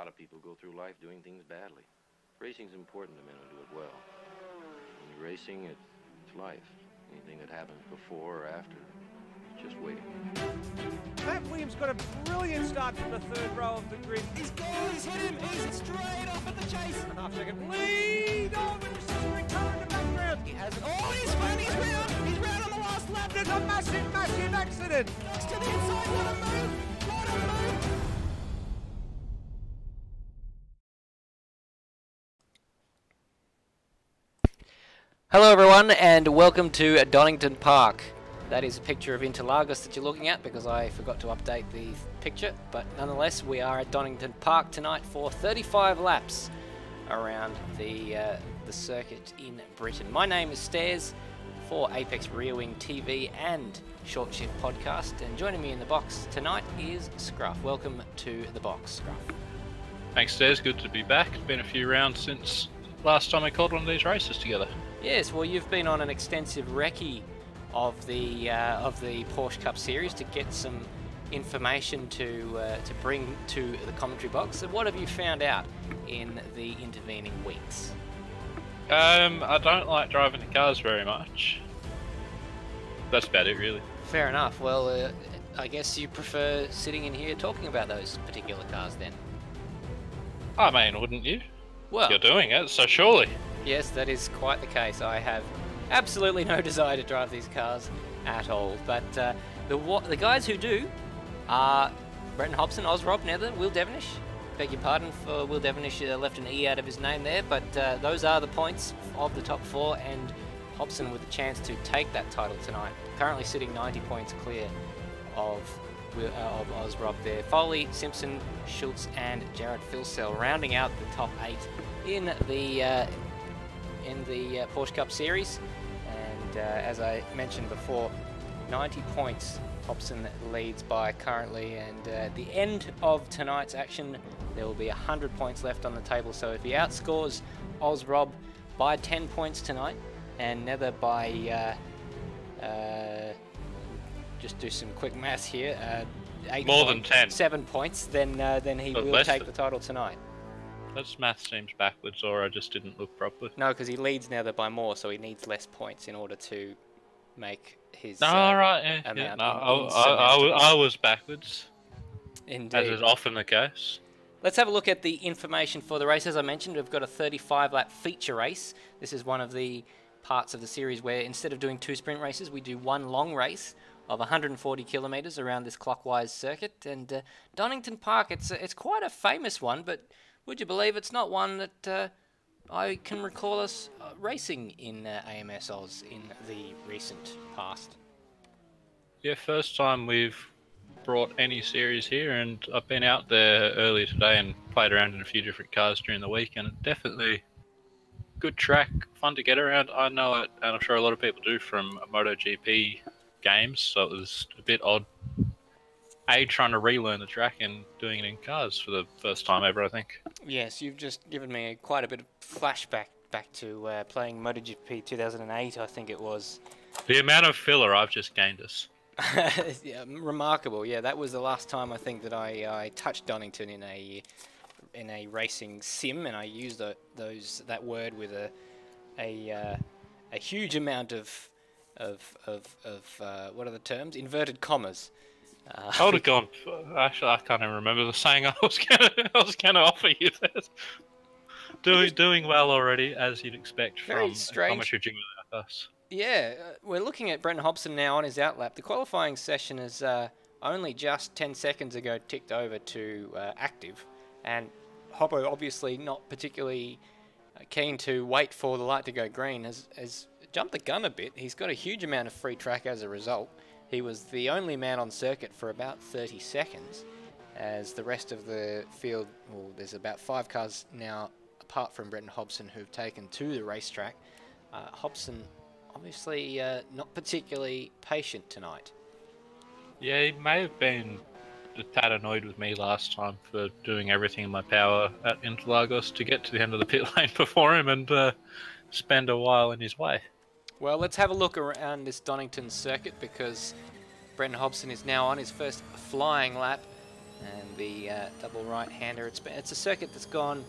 lot of people go through life doing things badly. Racing's important to men who do it well. When you're racing, it's life. Anything that happens before or after, it's just waiting. Matt Williams got a brilliant start from the third row of the grid. He's gone, he's hit him, he's straight off at the chase. And a half-second lead. Oh, with the sizzling car in the background. He has it. Oh, he's round, he's round on the last lap. There's a massive, massive accident. Next to the inside, what a move, what a move. Hello everyone and welcome to Donington Park. That is a picture of Interlagos that you're looking at because I forgot to update the picture, but nonetheless we are at Donington Park tonight for 35 laps around the circuit in Britain. My name is Stairs for Apex Rear Wing TV and Short Shift Podcast, and joining me in the box tonight is Scruff. Welcome to the box, Scruff. Thanks, Des. Good to be back. It's been a few rounds since last time we called one of these races together. Yes, well, you've been on an extensive recce of the Porsche Cup Series to get some information to bring to the commentary box. So what have you found out in the intervening weeks? I don't like driving the cars very much. That's about it, really. Fair enough. Well, I guess you prefer sitting in here talking about those particular cars then. I mean, wouldn't you? Well, you're doing it, so surely. Yes, that is quite the case. I have absolutely no desire to drive these cars at all. But the guys who do are Brenton Hobson, Rob Nether, Will Devenish. Beg your pardon for Will Devenish, left an E out of his name there. But those are the points of the top four, and Hobson with a chance to take that title tonight. Currently sitting 90 points clear of Rob there. Foley, Simpson, Schultz, and Jared Filsell rounding out the top 8 in the Porsche Cup Series. And as I mentioned before, 90 points Hobson leads by currently, and at the end of tonight's action there will be 100 points left on the table. So if he outscores Rob by 10 points tonight and Nether by just do some quick maths here, 7 points, then he will take the title tonight. That math seems backwards, or I just didn't look properly. No, because he leads Nether by more, so he needs less points in order to make his right, yeah, amount. No, I was backwards. Indeed. As is often the case. Let's have a look at the information for the race. As I mentioned, we've got a 35-lap feature race. This is one of the parts of the series where instead of doing 2 sprint races, we do one long race of 140 kilometres around this clockwise circuit. And Donington Park, it's quite a famous one, but would you believe it's not one that I can recall us racing in AMS Oz in the recent past? Yeah, first time we've brought any series here, and I've been out there earlier today and played around in a few different cars during the week, and definitely good track, fun to get around. I know it, and I'm sure a lot of people do from MotoGP games, so it was a bit odd trying to relearn the track and doing it in cars for the first time ever, I think. Yes, you've just given me quite a bit of flashback back to playing MotoGP 2008, I think it was. The amount of filler I've just gained us. Yeah, remarkable. Yeah, that was the last time I think that I touched Donington in a racing sim, and I used that word with a huge amount of what are the terms? Inverted commas. I would have gone. Actually, I can't even remember the saying I was gonna offer you. Doing well already, as you'd expect from a commentary jingle like us. Yeah, we're looking at Brenton Hobson now on his outlap. The qualifying session is only just 10 seconds ago ticked over to active, and Hobbo, obviously not particularly keen to wait for the light to go green, has jumped the gun a bit. He's got a huge amount of free track as a result. He was the only man on circuit for about 30 seconds, as the rest of the field, well, there's about 5 cars now, apart from Brenton Hobson, who've taken to the racetrack. Hobson, obviously not particularly patient tonight. Yeah, he may have been a tad annoyed with me last time for doing everything in my power at Interlagos to get to the end of the pit lane before him and spend a while in his way. Well, let's have a look around this Donington circuit, because Brenton Hobson is now on his first flying lap and the double right-hander. It's a circuit that's gone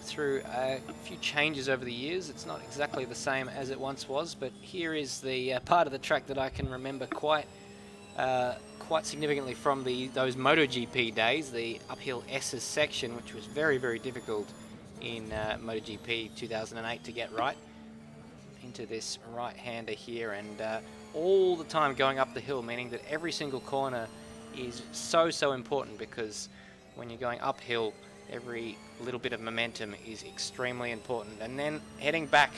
through a few changes over the years. It's not exactly the same as it once was, but here is the part of the track that I can remember quite significantly from those MotoGP days, the uphill S's section, which was very, very difficult in MotoGP 2008 to get right. Into this right-hander here, and all the time going up the hill, meaning that every single corner is so important, because when you're going uphill, every little bit of momentum is extremely important. And then heading back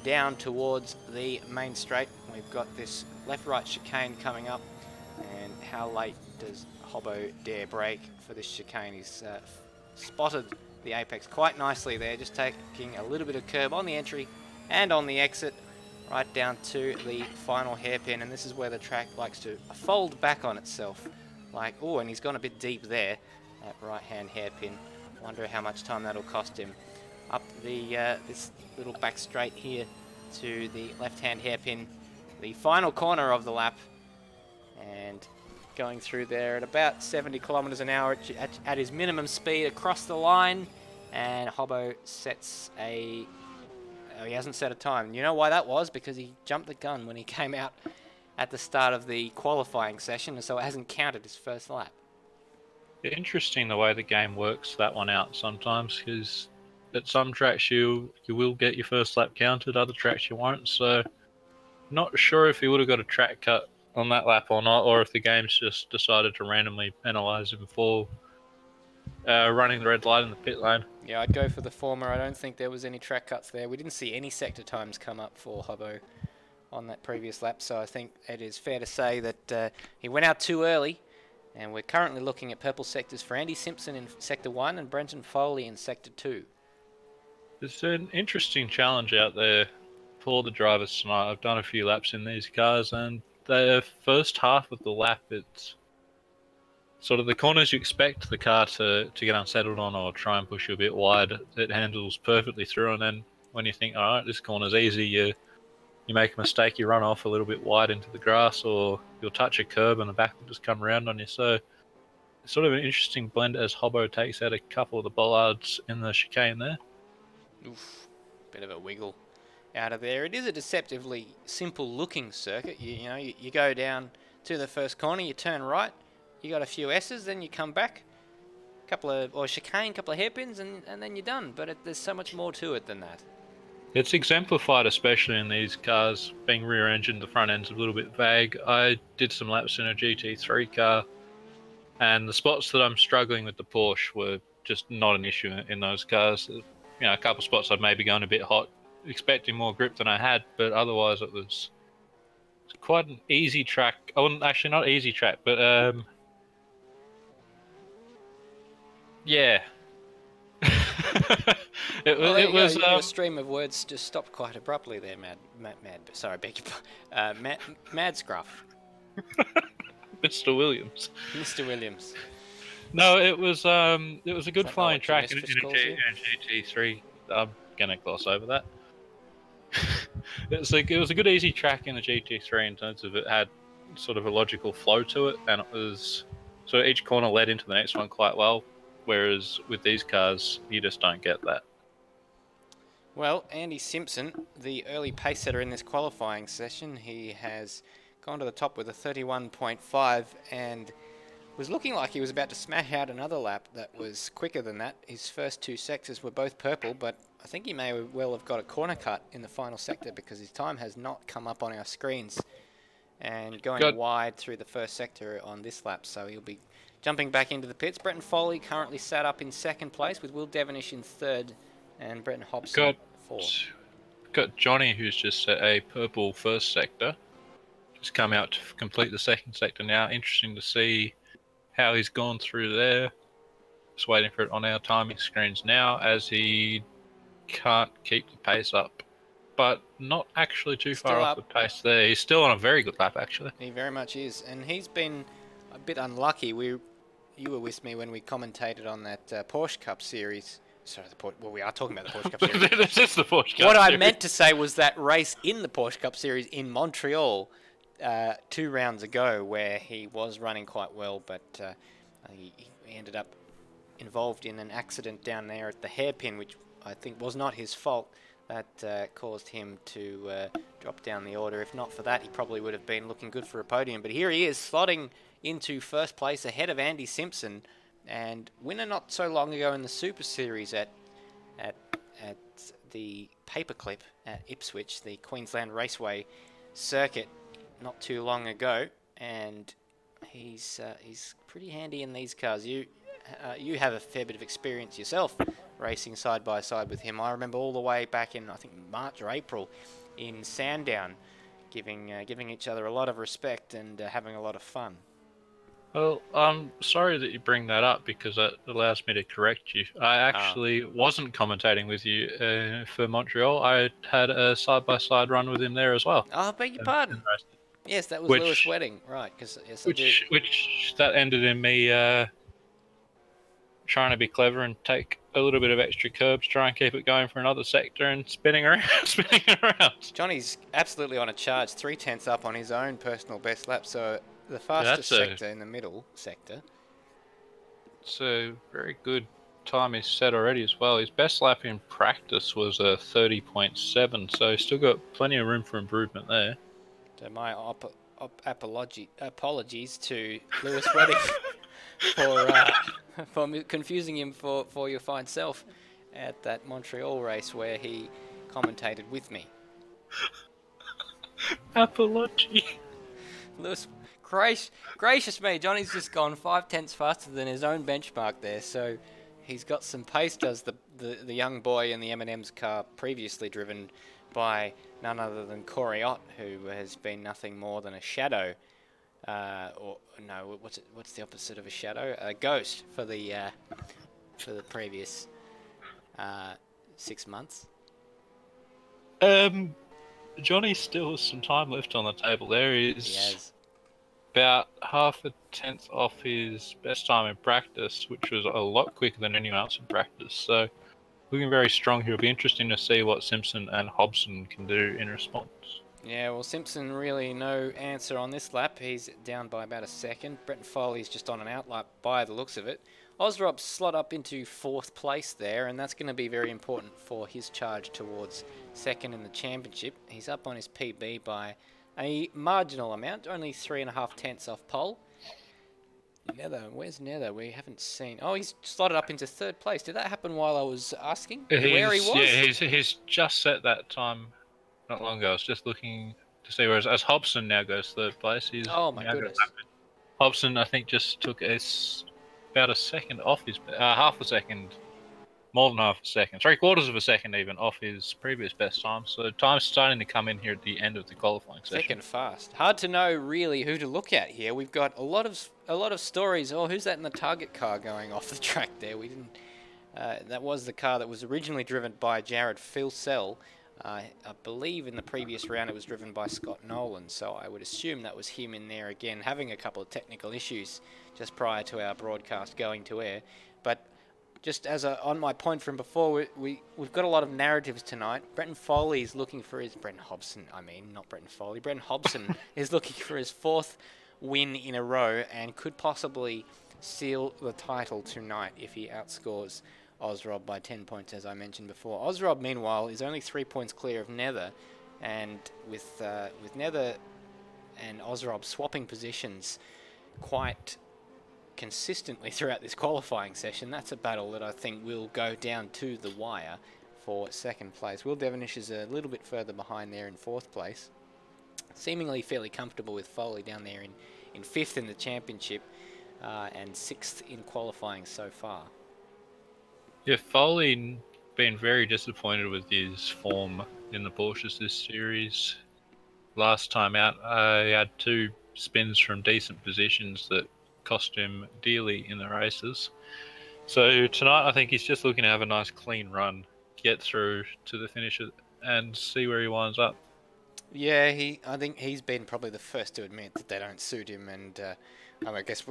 down towards the main straight, we've got this left-right chicane coming up, and how late does Hobbo dare brake for this chicane? He's spotted the apex quite nicely there, just taking a little bit of curb on the entry and on the exit, right down to the final hairpin. And this is where the track likes to fold back on itself, like, oh, and he's gone a bit deep there, that right-hand hairpin. Wonder how much time that'll cost him. Up the this little back straight here to the left-hand hairpin, the final corner of the lap, and going through there at about 70 kilometers an hour at his minimum speed across the line. And Hobbo sets a... Oh, he hasn't set a time. You know why that was? Because he jumped the gun when he came out at the start of the qualifying session, and so it hasn't counted his first lap. Interesting the way the game works that one out sometimes, because at some tracks you will get your first lap counted, other tracks you won't. So not sure if he would have got a track cut on that lap or not, or if the game's just decided to randomly penalise him for running the red light in the pit lane. Yeah, I'd go for the former. I don't think there was any track cuts there. We didn't see any sector times come up for Hobbo on that previous lap, so I think it is fair to say that he went out too early. And we're currently looking at purple sectors for Andy Simpson in Sector 1 and Brenton Foley in Sector 2. It's an interesting challenge out there for the drivers tonight. I've done a few laps in these cars, and the first half of the lap, it's sort of the corners you expect the car to get unsettled on or try and push you a bit wide. It handles perfectly through, and then when you think, all right, this corner's easy, you make a mistake, you run off a little bit wide into the grass, or you'll touch a curb and the back will just come around on you. So it's sort of an interesting blend as Hobbo takes out a couple of the bollards in the chicane there. Oof, bit of a wiggle out of there. It is a deceptively simple looking circuit. You know, you go down to the first corner, you turn right, you got a few S's, then you come back, chicane, couple of hairpins, and then you're done. But there's so much more to it than that. It's exemplified, especially in these cars, being rear-engined, the front end's a little bit vague. I did some laps in a GT3 car, and the spots that I'm struggling with the Porsche were just not an issue in those cars. You know, a couple spots I'd maybe gone a bit hot, expecting more grip than I had, but otherwise it was quite an easy track. I wouldn't, actually not easy track, but yeah. It was your stream of words just stopped quite abruptly there, Mad Scruff. Mr. Williams. Mr. Williams. No, it was a good flying track in a GT3. I'm gonna gloss over that. It was a good easy track in the GT3 in terms of it had sort of a logical flow to it, and it was so each corner led into the next one quite well. Whereas with these cars, you just don't get that. Well, Andy Simpson, the early pace setter in this qualifying session, he has gone to the top with a 31.5 and was looking like he was about to smash out another lap that was quicker than that. His first two sectors were both purple, but I think he may well have got a corner cut in the final sector because his time has not come up on our screens. And going wide through the first sector on this lap, so he'll be jumping back into the pits. Brenton Foley currently sat up in second place with Will Devenish in third and Brenton Hobson fourth. Got Johnny, who's just set a purple first sector. Just come out to complete the second sector now. Interesting to see how he's gone through there. Just waiting for it on our timing screens now, as he can't keep the pace up. But not actually too far off the pace there. He's still on a very good lap, actually. He very much is. And he's been a bit unlucky. You were with me when we commentated on that Porsche Cup series. Sorry, we are talking about the Porsche Cup series. This is the Porsche Cup What series. I meant to say was that race in the Porsche Cup series in Montreal 2 rounds ago, where he was running quite well, but He ended up involved in an accident down there at the hairpin, which I think was not his fault. That caused him to drop down the order. If not for that, he probably would have been looking good for a podium. But here he is, slotting into first place ahead of Andy Simpson, and winner not so long ago in the Super Series at the Paperclip at Ipswich, the Queensland Raceway circuit, not too long ago. And he's pretty handy in these cars. You have a fair bit of experience yourself racing side by side with him. I remember all the way back in, I think, March or April in Sandown, giving each other a lot of respect and having a lot of fun. Well, I'm sorry that you bring that up because that allows me to correct you. I actually wasn't commentating with you for Montreal. I had a side-by-side run with him there as well. Oh, I beg your pardon. Yes, that was Lewis Wedding, right? Because yes, which that ended in me trying to be clever and take a little bit of extra curbs, try and keep it going for another sector and spinning around. Johnny's absolutely on a charge, 3/10 up on his own personal best lap, so the fastest sector in the middle sector. It's a very good time he's set already as well. His best lap in practice was a 30.7, so he's still got plenty of room for improvement there. So my apologies to Lewis Wedding for confusing him for your fine self at that Montreal race where he commentated with me. Apology. Lewis, gracious me, Johnny's just gone 5/10 faster than his own benchmark there, so he's got some pace, does the young boy in the M&M's car previously driven by none other than Corey Ott, who has been nothing more than a shadow, or no, what's the opposite of a shadow? A ghost for the previous 6 months. Johnny still has some time left on the table. There is he has about half a tenth off his best time in practice, which was a lot quicker than anyone else in practice. So looking very strong here. It'll be interesting to see what Simpson and Hobson can do in response. Yeah, well, Simpson really no answer on this lap. He's down by about a second. Brenton Foley's just on an outlap by the looks of it. Osrob slot up into 4th place there, and that's going to be very important for his charge towards second in the championship. He's up on his PB by a marginal amount, only 3.5 tenths off pole. Nether, where's Nether? We haven't seen. Oh, he's slotted up into 3rd place. Did that happen while I was asking where he was? Yeah, he's just set that time not long ago. I was just looking to see where, as Hobson now goes 3rd place. He's oh my goodness. Hobson, I think, just took about a second off his, half a second, more than half a second, 3/4 of a second even off his previous best time. So time's starting to come in here at the end of the qualifying session. Second fast. Hard to know really who to look at here. We've got a lot of stories. Oh, who's that in the target car going off the track there? We didn't. That was the car that was originally driven by Jared Filsell. I believe in the previous round it was driven by Scott Nolan, so I would assume that was him in there again, having a couple of technical issues just prior to our broadcast going to air. But just as on my point from before, we've got a lot of narratives tonight. Brenton Foley is looking for his... Brenton Hobson is looking for his 4th win in a row and could possibly seal the title tonight if he outscores Osrob by 10 points, as I mentioned before. Osrob, meanwhile, is only 3 points clear of Nether, and with Nether and Osrob swapping positions quite consistently throughout this qualifying session, that's a battle that I think will go down to the wire for 2nd place. Will Devonish is a little bit further behind there in 4th place, seemingly fairly comfortable with Foley down there in 5th in the championship and 6th in qualifying so far. Yeah, Foley been very disappointed with his form in the Porsches this series. Last time out, he had 2 spins from decent positions that cost him dearly in the races. So tonight, I think he's just looking to have a nice clean run, get through to the finish and see where he winds up. Yeah, I think he's been probably the first to admit that they don't suit him, and I guess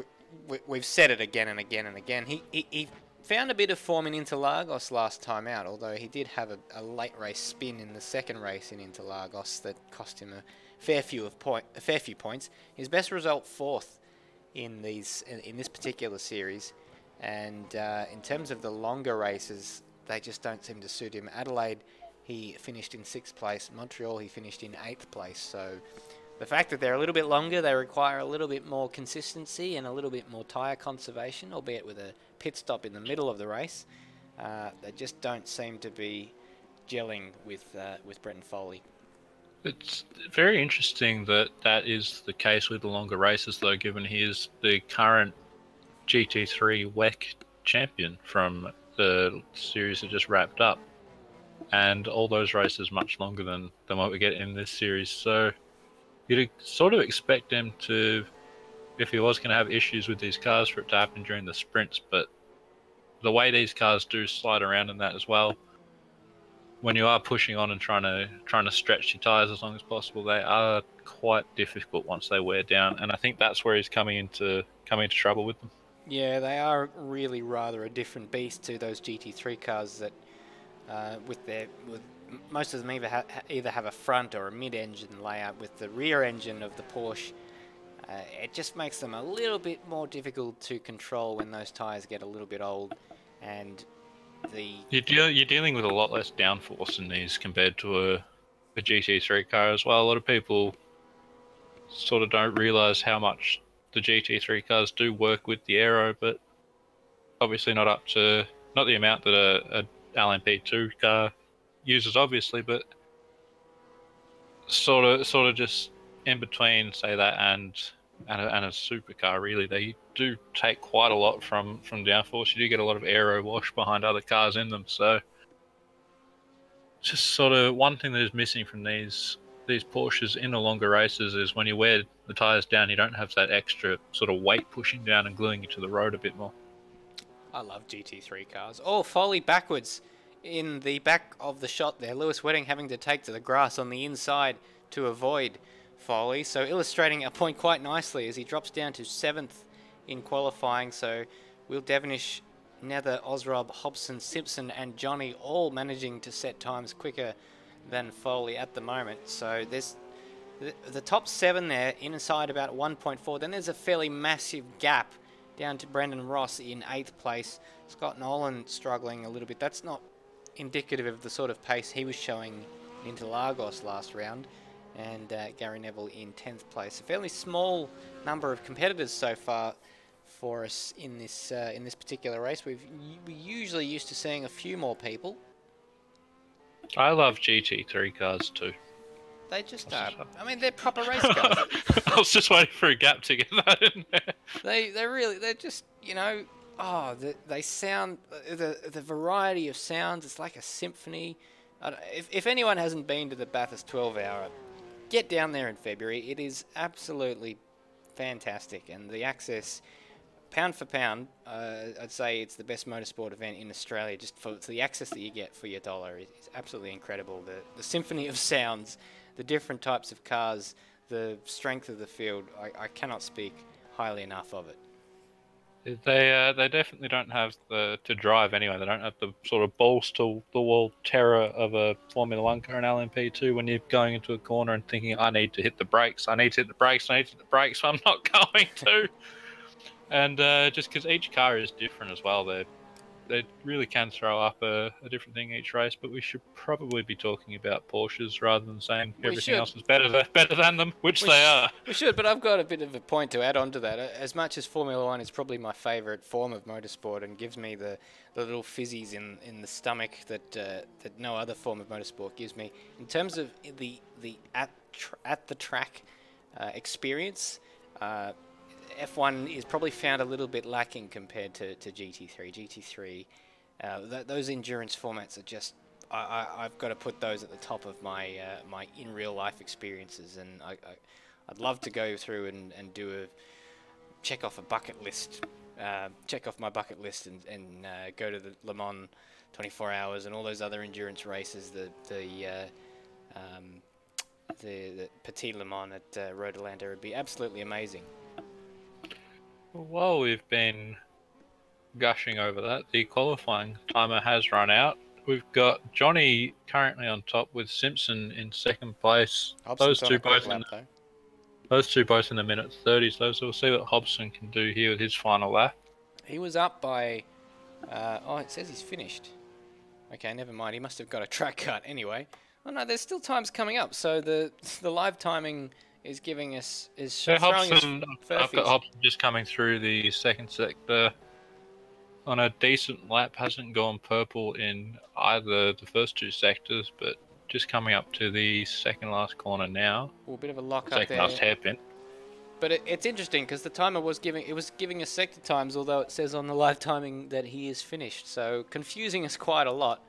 we've said it again and again and again. He found a bit of form in Interlagos last time out, although he did have a late race spin in the 2nd race in Interlagos that cost him a fair few points. His best result 4th in this particular series, and in terms of the longer races, they just don't seem to suit him. Adelaide, he finished in 6th place. Montreal, he finished in 8th place. So the fact that they're a little bit longer, they require a little bit more consistency and a little bit more tyre conservation, albeit with a pit stop in the middle of the race. They just don't seem to be gelling with Brenton Foley. It's very interesting that that is the case with the longer races, though, given he is the current GT3 WEC champion from the series that just wrapped up. And all those races much longer than what we get in this series. So you'd sort of expect him to, if he was going to have issues with these cars, for it to happen during the sprints. But the way these cars do slide around in that as well, when you are pushing on and trying to stretch your tyres as long as possible, they are quite difficult once they wear down. And I think that's where he's coming into trouble with them. Yeah, they are really rather a different beast to those GT3 cars that, with most of them either have a front or a mid-engine layout. With the rear engine of the Porsche, it just makes them a little bit more difficult to control when those tyres get a little bit old, and you're dealing with a lot less downforce in these compared to a GT3 car as well. A lot of people sort of don't realise how much the GT3 cars do work with the aero, but obviously not the amount that a LMP2 car uses, obviously, but sort of just in between, say that and a supercar, really. They do take quite a lot from downforce. You do get a lot of aero wash behind other cars in them, so just sort of one thing that is missing from these Porsches in the longer races is when you wear the tyres down, you don't have that extra sort of weight pushing down and gluing you to the road a bit more. I love GT3 cars. Oh, Foley backwards in the back of the shot there. Lewis Wedding having to take to the grass on the inside to avoid Foley, so illustrating a point quite nicely as he drops down to 7th in qualifying. So Will Devonish, Nether, Osrob, Hobson, Simpson and Johnny all managing to set times quicker than Foley at the moment. So there's the top 7 there inside about 1.4. Then there's a fairly massive gap down to Brendan Ross in 8th place. Scott Nolan struggling a little bit. That's not indicative of the sort of pace he was showing in Interlagos last round. And Gary Neville in 10th place. A fairly small number of competitors so far for us in this particular race. We're usually used to seeing a few more people. I love GT3 cars too. They just are. I mean, they're proper race cars. I was just waiting for a gap to get that in there. They're just, you know, they sound, the variety of sounds, it's like a symphony. If anyone hasn't been to the Bathurst 12 Hour, get down there in February. It is absolutely fantastic, and the access, pound for pound, I'd say it's the best motorsport event in Australia. Just for the access that you get for your dollar is absolutely incredible. The symphony of sounds, the different types of cars, the strength of the field. I cannot speak highly enough of it. They definitely don't have to drive anyway. They don't have the sort of balls to the wall terror of a Formula 1 car and LMP2 when you're going into a corner and thinking, I need to hit the brakes, I'm not going to. And just because each car is different as well, they really can throw up a different thing each race, but we should probably be talking about Porsches rather than saying everything else is better than them, which they are. We should, but I've got a bit of a point to add on to that. As much as Formula 1 is probably my favourite form of motorsport and gives me the little fizzies in the stomach that no other form of motorsport gives me, in terms of the at the track experience, F1 is probably found a little bit lacking compared to GT3. Those endurance formats are just, I've got to put those at the top of my my in real life experiences, and I'd love to go through and do a check off my bucket list and go to the Le Mans 24 hours and all those other endurance races, the Petit Le Mans at Road Atlanta would be absolutely amazing. While we've been gushing over that, the qualifying timer has run out. We've got Johnny currently on top with Simpson in second place. Those two both Those two both in the minute 30s, though, so we'll see what Hobson can do here with his final lap. He was up by... oh, it says he's finished. Okay, never mind. He must have got a track cut anyway. Oh, no, there's still times coming up. So the live timing is giving us... So Hobson, I've got Hobson just coming through the second sector on a decent lap. Hasn't gone purple in either the first two sectors, but just coming up to the second last corner now. Well, a bit of a lock up second there. last hairpin. But it's interesting because the timer was giving us sector times, although it says on the live timing that he is finished. So confusing us quite a lot.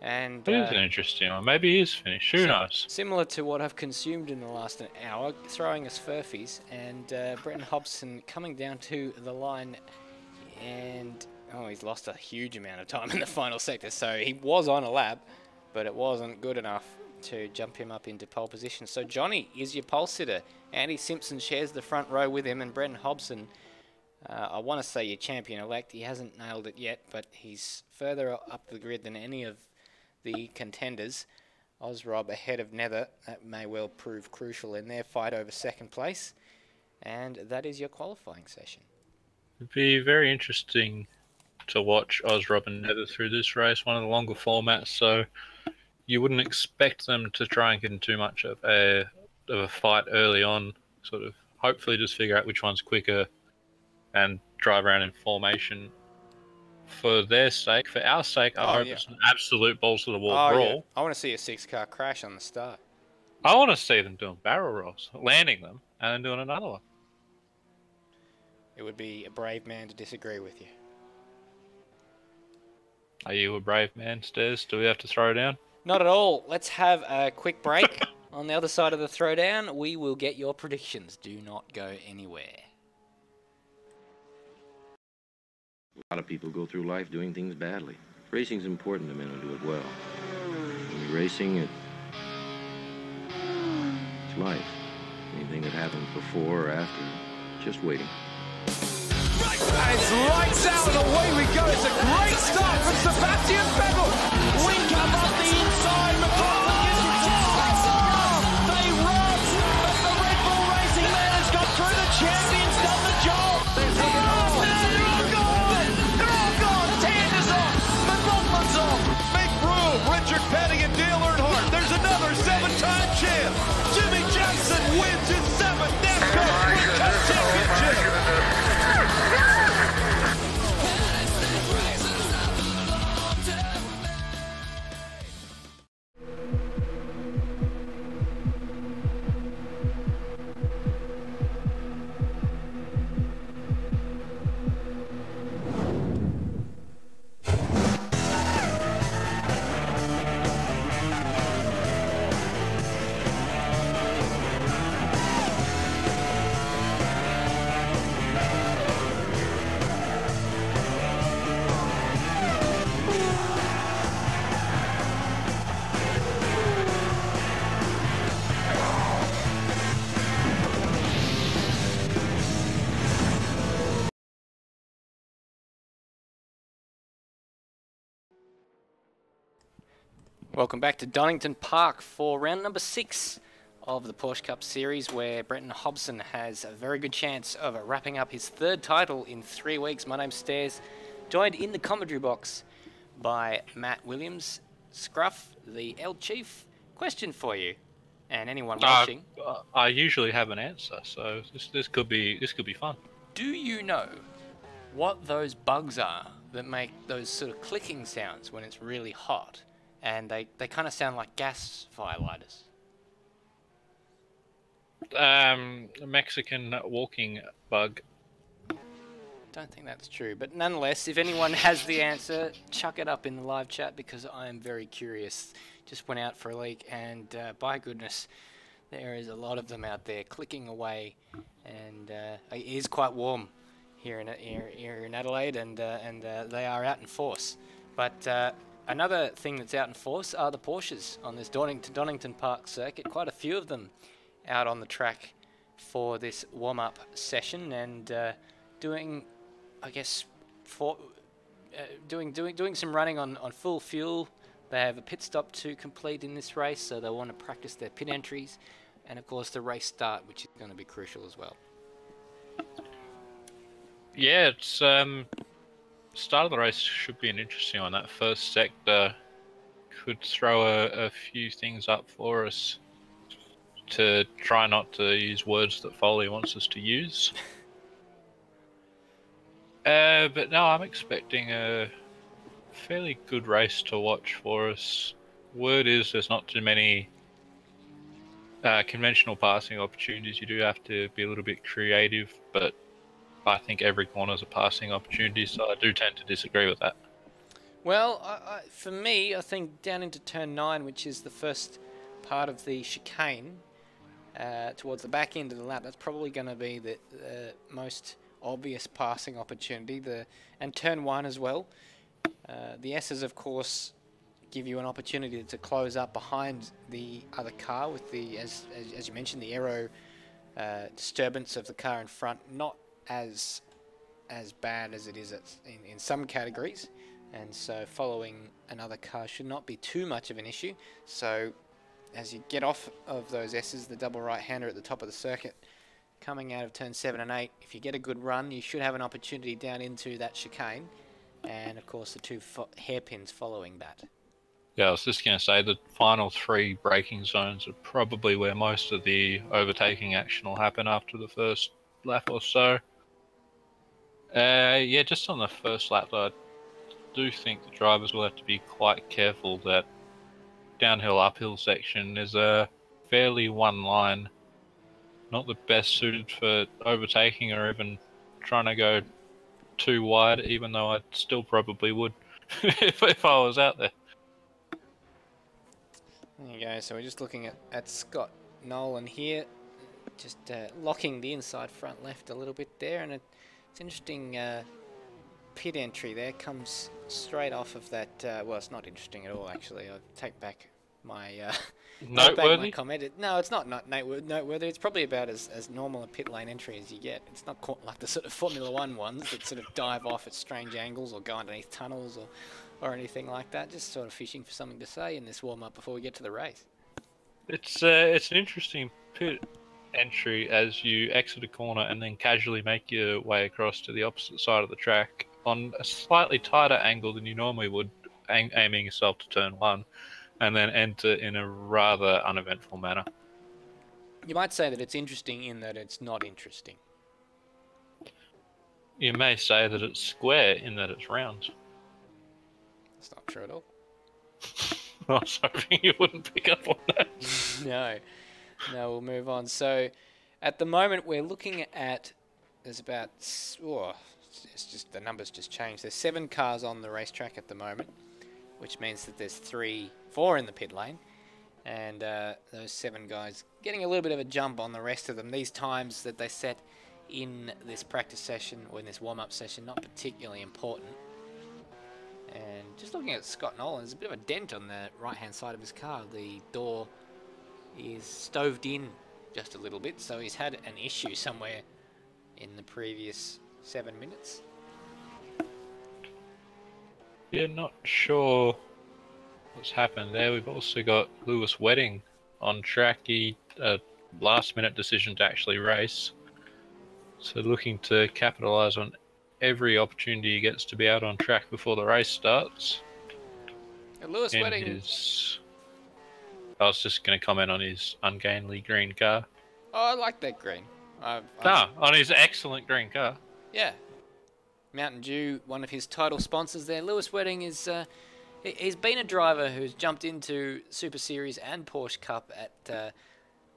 And It is an interesting one. Maybe he is finished. Who knows? Similar to what I've consumed in the last hour, throwing us furfies, and Brenton Hobson coming down to the line, and he's lost a huge amount of time in the final sector. So he was on a lap, but it wasn't good enough to jump him up into pole position. So Johnny is your pole sitter. Andy Simpson shares the front row with him, and Brenton Hobson, I want to say your champion-elect. He hasn't nailed it yet, but he's further up the grid than any of the contenders. Ozrob ahead of Nether. That may well prove crucial in their fight over second place. And that is your qualifying session. It'd be very interesting to watch Ozrob and Nether through this race, one of the longer formats, so you wouldn't expect them to try and get in too much of a fight early on, sort of hopefully just figure out which one's quicker and drive around in formation. For their sake, for our sake, I hope it's an absolute balls to the wall brawl. Yeah. I want to see a 6-car crash on the start. I want to see them doing barrel rolls, landing them, and then doing another one. It would be a brave man to disagree with you. Are you a brave man, Stairs? Do we have to throw down? Not at all. Let's have a quick break. On the other side of the throwdown, we will get your predictions. Do not go anywhere. A lot of people go through life doing things badly. Racing's important to men who do it well. When you're racing, it's life. Anything that happens before or after, just waiting. And it's lights out and away we go. It's a great start from Sebastian Vettel. We come up the inside. McLaughlin gets it to They run, but the Red Bull Racing man has got through. The champion's done the job. They're all gone. They're all gone. Tander's off. McLaughlin's off. Make room. Richard Petty and Dale Earnhardt. There's another 7-time champ. Jimmy Johnson wins his 7th NASCAR Sprint Cup championship. Welcome back to Donington Park for round number 6 of the Porsche Cup Series, where Brenton Hobson has a very good chance of wrapping up his 3rd title in 3 weeks. My name's Stairs, joined in the commentary box by Matt Williams. Scruff, the L Chief, question for you and anyone watching. I usually have an answer, so this could be fun. Do you know what those bugs are that make those sort of clicking sounds when it's really hot? And they kind of sound like gas firelighters. A Mexican walking bug. Don't think that's true, but nonetheless, if anyone has the answer, chuck it up in the live chat because I am very curious. Just went out for a leak, and by goodness, there is a lot of them out there clicking away, and it is quite warm here in Adelaide, and they are out in force. But another thing that's out in force are the Porsches on this Donington Park circuit. Quite a few of them out on the track for this warm-up session, and doing, I guess, doing some running on full fuel. They have a pit stop to complete in this race, so they want to practice their pit entries. and of course the race start, which is going to be crucial as well. Yeah, it's start of the race should be an interesting one. That first sector could throw a few things up for us, to try not to use words that Foley wants us to use. But no, I'm expecting a fairly good race to watch for us. Word is there's not too many conventional passing opportunities. You do have to be a little bit creative, but I think every corner is a passing opportunity, so I do tend to disagree with that. Well, for me, I think down into turn 9, which is the first part of the chicane, towards the back end of the lap, that's probably going to be the most obvious passing opportunity. And turn 1 as well. The S's, of course, give you an opportunity to close up behind the other car with the, as you mentioned, the aero disturbance of the car in front, not as bad as it is in some categories, and so following another car should not be too much of an issue. So as you get off of those S's, the double right-hander at the top of the circuit, coming out of turn 7 and 8, if you get a good run, you should have an opportunity down into that chicane, and of course the 2 hairpins following that. Yeah, I was just going to say the final 3 braking zones are probably where most of the overtaking action will happen after the first lap or so. Yeah, just on the first lap, though, I do think the drivers will have to be quite careful. That downhill uphill section is a fairly one line, not the best suited for overtaking or even trying to go too wide, even though I still probably would if I was out there. There you go, so we're just looking at Scott Nolan here, just locking the inside front left a little bit there, and it's interesting pit entry there, comes straight off of that, well, it's not interesting at all actually, I'll take back my Noteworthy? comment. No, it's not noteworthy, it's probably about as normal a pit lane entry as you get. It's not like the sort of Formula 1 ones that sort of dive off at strange angles or go underneath tunnels or anything like that, just sort of fishing for something to say in this warm-up before we get to the race. It's an interesting pit entry as you exit a corner and then casually make your way across to the opposite side of the track on a slightly tighter angle than you normally would, aiming yourself to turn 1, and then enter in a rather uneventful manner. You might say that it's interesting in that it's not interesting. You may say that it's square in that it's round. That's not true at all. I was hoping you wouldn't pick up on that. No, we'll move on. So, at the moment, we're looking at, there's about, it's just the numbers just changed. There's 7 cars on the racetrack at the moment, which means that there's 4 in the pit lane, and those 7 guys getting a little bit of a jump on the rest of them. These times that they set in this practice session or in this warm-up session, not particularly important. And just looking at Scott Nolan, there's a bit of a dent on the right-hand side of his car. The door is stoved in just a little bit, so he's had an issue somewhere in the previous 7 minutes. Yeah, not sure what's happened there. We've also got Lewis Wedding on track. He last-minute decision to actually race. So looking to capitalise on every opportunity he gets to be out on track before the race starts. And Lewis Wedding... I was just going to comment on his ungainly green car. Oh, I like that green. On his excellent green car. Yeah. Mountain Dew, one of his title sponsors there. Lewis Wedding is... he's been a driver who's jumped into Super Series and Porsche Cup at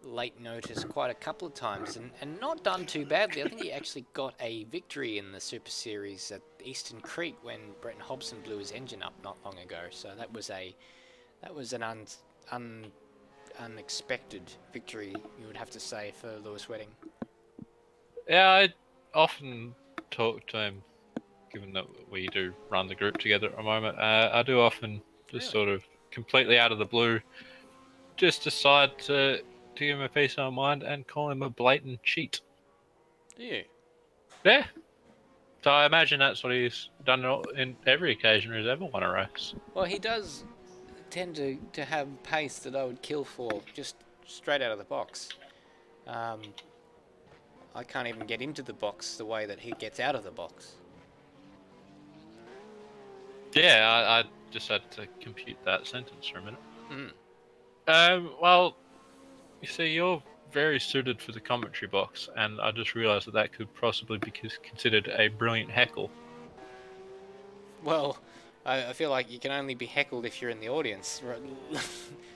late notice quite a couple of times and not done too badly. I think he actually got a victory in the Super Series at Eastern Creek when Brenton Hobson blew his engine up not long ago. So that was an unexpected victory, you would have to say, for Lewis Wedding. Yeah, I often talk to him, given that we do run the group together at the moment. I do often just sort of completely out of the blue just decide to give him a piece of my mind and call him a blatant cheat. Do you? Yeah. So I imagine that's what he's done in every occasion he's ever won a race. Well, he does tend to have pace that I would kill for just straight out of the box. I can't even get into the box the way that he gets out of the box. Yeah, I just had to compute that sentence for a minute. Mm. Well, you see, you're very suited for the commentary box, and I just realised that that could possibly be considered a brilliant heckle. Well, I feel like you can only be heckled if you're in the audience.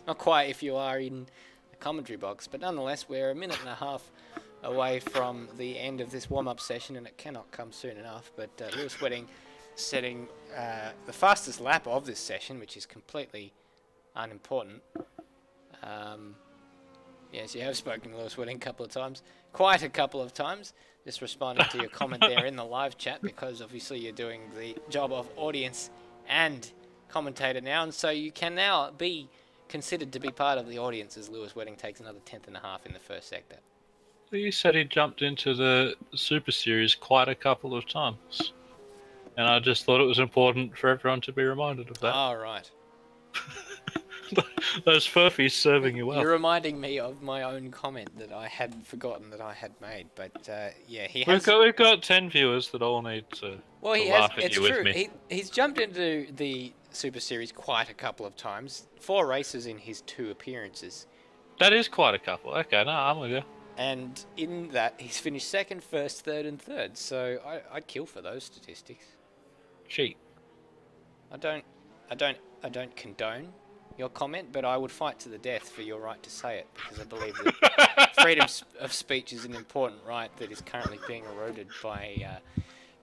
Not quite if you are in the commentary box, but nonetheless, we're a minute and a half away from the end of this warm-up session, and it cannot come soon enough. But Lewis Wedding setting the fastest lap of this session, which is completely unimportant. Yes, you have spoken to Lewis Wedding a couple of times, quite a couple of times. Just responding to your comment there in the live chat, because obviously you're doing the job of audience and commentator now, and so you can now be considered to be part of the audience as Lewis Wedding takes another 10th and a half in the first sector. You said he jumped into the Super Series quite a couple of times, and I just thought it was important for everyone to be reminded of that. Oh, right. Those furfies serving you well. You're reminding me of my own comment that I had forgotten that I had made, but yeah, he We've has... got 10 viewers that all need to, Well, he to has. laugh at It's you with true. me. He's jumped into the Super Series quite a couple of times. 4 races in his 2 appearances. That is quite a couple. Okay, no, I'm with you. And in that, he's finished 2nd, 1st, 3rd, and 3rd. So I'd kill for those statistics. Cheat. I don't condone your comment, but I would fight to the death for your right to say it, because I believe that freedom of speech is an important right that is currently being eroded by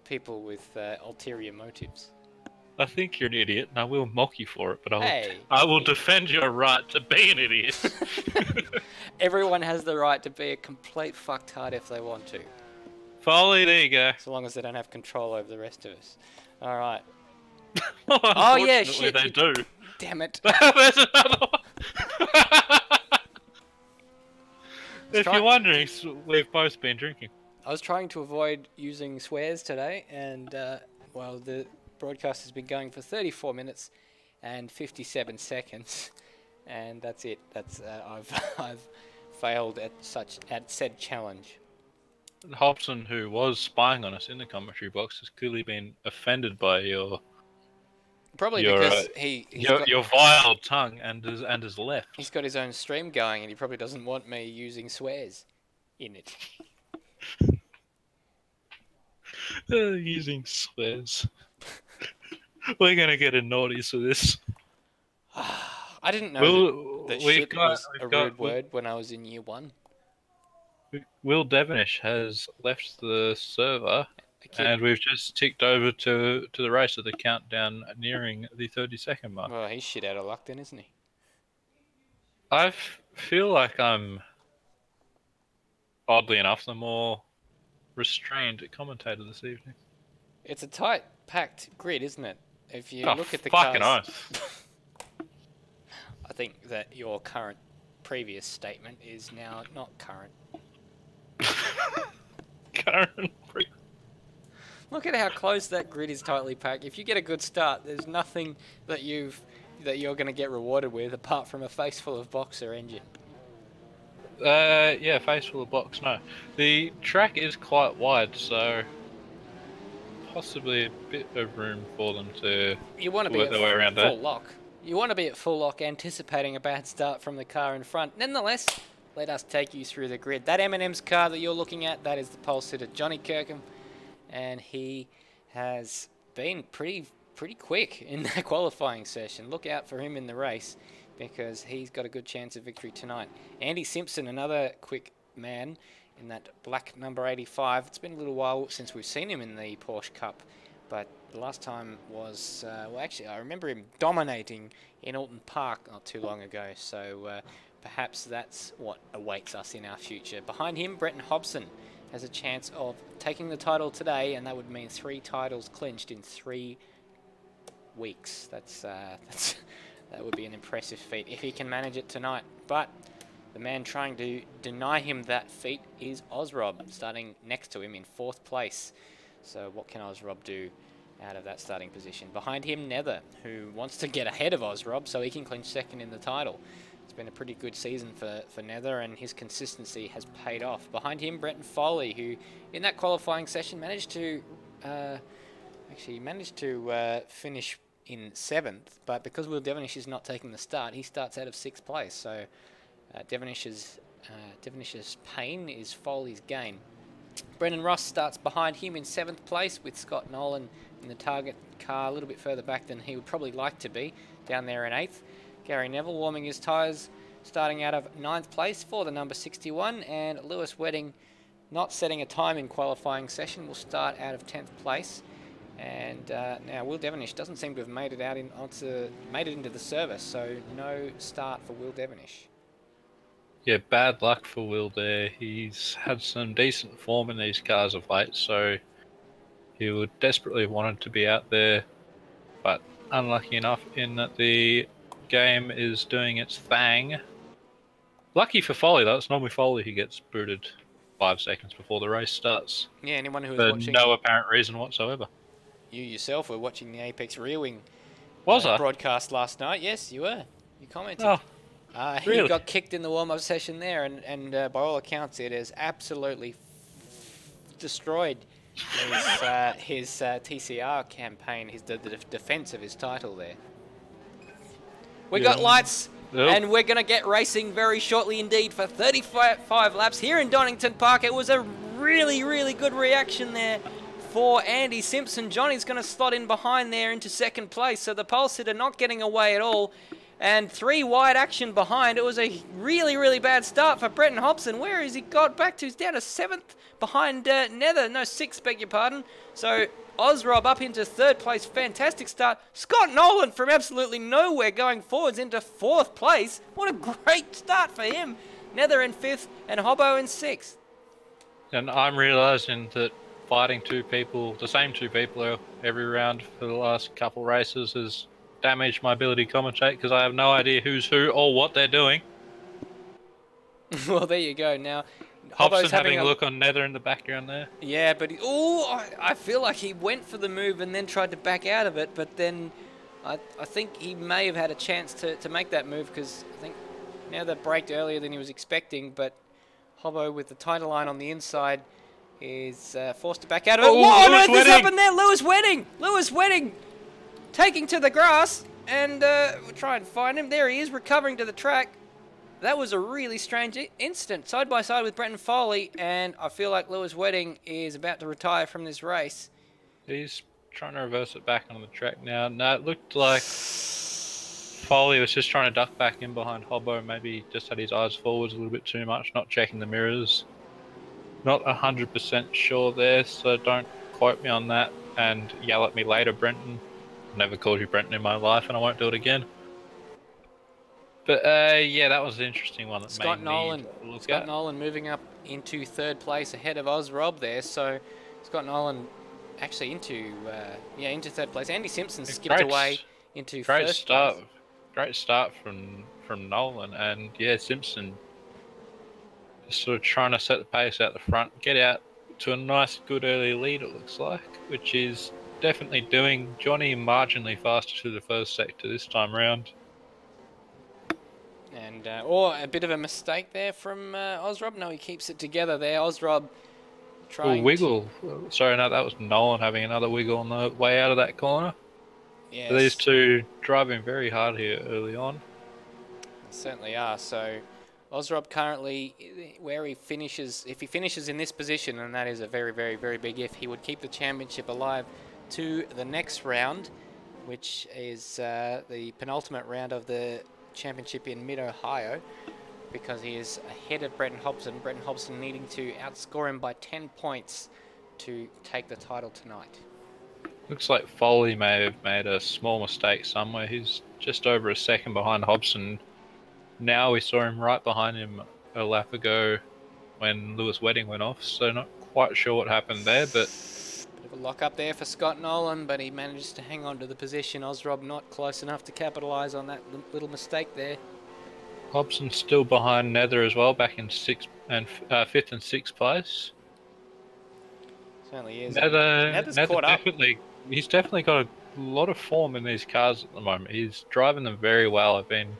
people with ulterior motives. I think you're an idiot, and I will mock you for it, but Hey. I will defend your right to be an idiot. Everyone has the right to be a complete fucktard if they want to, Foley, there you go. so long as they don't have control over the rest of us. All right. Oh yeah, shit, they do. Damn it. There's another one. If try- you're wondering, we've both been drinking. I was trying to avoid using swears today, and well, the broadcast has been going for 34 minutes and 57 seconds, and that's it. That's I've failed at said challenge. Hobson, who was spying on us in the commentary box, has clearly been offended by your Probably Your, because your vile tongue and has left. he's got his own stream going, and he probably doesn't want me using swears in it. Using swears. We're gonna get a naughties for this. I didn't know that we've shit got- was a we've got- rude word when I was in year 1. Will Devonish has left the server, A kid- and we've just ticked over to the race of the countdown nearing the 30-second mark. Well, he's shit out of luck then, isn't he? I feel like I'm, oddly enough, the more restrained commentator this evening. It's a tight, packed grid, isn't it? If you Oh, look at the fucking cars, oath. I think that your previous statement is now not current. Karen, Look at how close that grid is tightly packed. If you get a good start, there's nothing that you're going to get rewarded with apart from a face full of boxer engine. yeah, face full of box. No, the track is quite wide, so possibly a bit of room for them to You want to be work their way around at full that. lock. You want to be at full lock, anticipating a bad start from the car in front. Nonetheless, let us take you through the grid. That M&M's car that you're looking at, that is the pole sitter Johnny Kirkham, and he has been pretty quick in that qualifying session. Look out for him in the race, because he's got a good chance of victory tonight. Andy Simpson, another quick man in that black number 85. It's been a little while since we've seen him in the Porsche Cup, but the last time was, well, actually, I remember him dominating in Alton Park not too long ago, so perhaps that's what awaits us in our future. Behind him, Brenton Hobson has a chance of taking the title today, and that would mean 3 titles clinched in 3 weeks. That would be an impressive feat if he can manage it tonight. But the man trying to deny him that feat is Ozrob, starting next to him in 4th place. So what can Ozrob do out of that starting position? Behind him, Nether, who wants to get ahead of Ozrob so he can clinch 2nd in the title. It's been a pretty good season for Nether, and his consistency has paid off. Behind him, Brenton Foley, who in that qualifying session managed to finish in 7th, but because Will Devonish is not taking the start, he starts out of 6th place. So Devonish's pain is Foley's gain. Brendan Ross starts behind him in 7th place, with Scott Nolan in the target car a little bit further back than he would probably like to be, down there in 8th. Gary Neville warming his tyres, starting out of 9th place for the number 61, and Lewis Wedding, not setting a time in qualifying session, will start out of 10th place. And now Will Devonish doesn't seem to have made it into the service, so no start for Will Devonish. Yeah, bad luck for Will there. He's had some decent form in these cars of late, so he would desperately wanted to be out there, but unlucky enough in that the game is doing its thing. Lucky for Foley though, it's normally Foley who gets booted 5 seconds before the race starts. Yeah, anyone who was for watching... no apparent reason whatsoever. You yourself were watching the Apex Rear Wing I? broadcast last night. Yes, you were. You commented. Oh, really? He got kicked in the warm-up session there, and by all accounts, it has absolutely destroyed his TCR campaign, the defense of his title there. We got lights, and we're going to get racing very shortly indeed for 35 laps here in Donington Park. It was a really, really good reaction there for Andy Simpson. Johnny's going to slot in behind there into 2nd place, so the pole sitter not getting away at all. And 3 wide action behind. It was a really, really bad start for Brenton Hobson. Where has he got back to? He's down to 7th behind Nether. No, 6th, beg your pardon. So Ozrob up into 3rd place. Fantastic start. Scott Nolan from absolutely nowhere going forwards into 4th place. What a great start for him. Nether in 5th and Hobbo in 6th. And I'm realising that fighting the same two people every round for the last couple races has damaged my ability to commentate, because I have no idea who's who or what they're doing. Well, there you go. Now, Hobson's having a look on Nether in the background there. Yeah, but I feel like he went for the move and then tried to back out of it, but then I think he may have had a chance to make that move, because I think now that braked earlier than he was expecting, but Hobbo with the title line on the inside is forced to back out of it. What on earth has happened there? Lewis Wedding taking to the grass, and we'll try and find him. There he is, recovering to the track. That was a really strange incident, side by side with Brenton Foley, and I feel like Lewis Wedding is about to retire from this race. He's trying to reverse it back on the track now. No, it looked like Foley was just trying to duck back in behind Hobbo. Maybe just had his eyes forwards a little bit too much, not checking the mirrors. Not 100% sure there, so don't quote me on that and yell at me later, Brenton. I've never called you Brenton in my life, and I won't do it again. But yeah, that was an interesting one. Scott Nolan moving up into 3rd place ahead of Ozrob there. So Scott Nolan actually into 3rd place. Andy Simpson skipped away into first place. Great start from Nolan, and yeah, Simpson just sort of trying to set the pace out the front, get out to a nice, good early lead. It looks like, which is definitely doing Johnny marginally faster to the first sector this time round. And or a bit of a mistake there from Ozrob. No, he keeps it together there. Ozrob trying wiggle. Sorry, no, that was Nolan having another wiggle on the way out of that corner. Yes. These two driving very hard here early on. They certainly are. So Ozrob currently where he finishes, if he finishes in this position, and that is a very, very, very big if, he would keep the championship alive to the next round, which is the penultimate round of the championship in mid-Ohio, because he is ahead of Brenton Hobson. Brenton Hobson needing to outscore him by 10 points to take the title tonight. Looks like Foley may have made a small mistake somewhere. He's just over a second behind Hobson. Now we saw him right behind him a lap ago when Lewis Wedding went off, so not quite sure what happened there, but bit of a lock up there for Scott Nolan, but he manages to hang on to the position. Ozrob not close enough to capitalise on that little mistake there. Hobson's still behind Nether as well, back in 5th and 6th place. Certainly is. Nether's caught up. He's definitely got a lot of form in these cars at the moment. He's driving them very well. I've been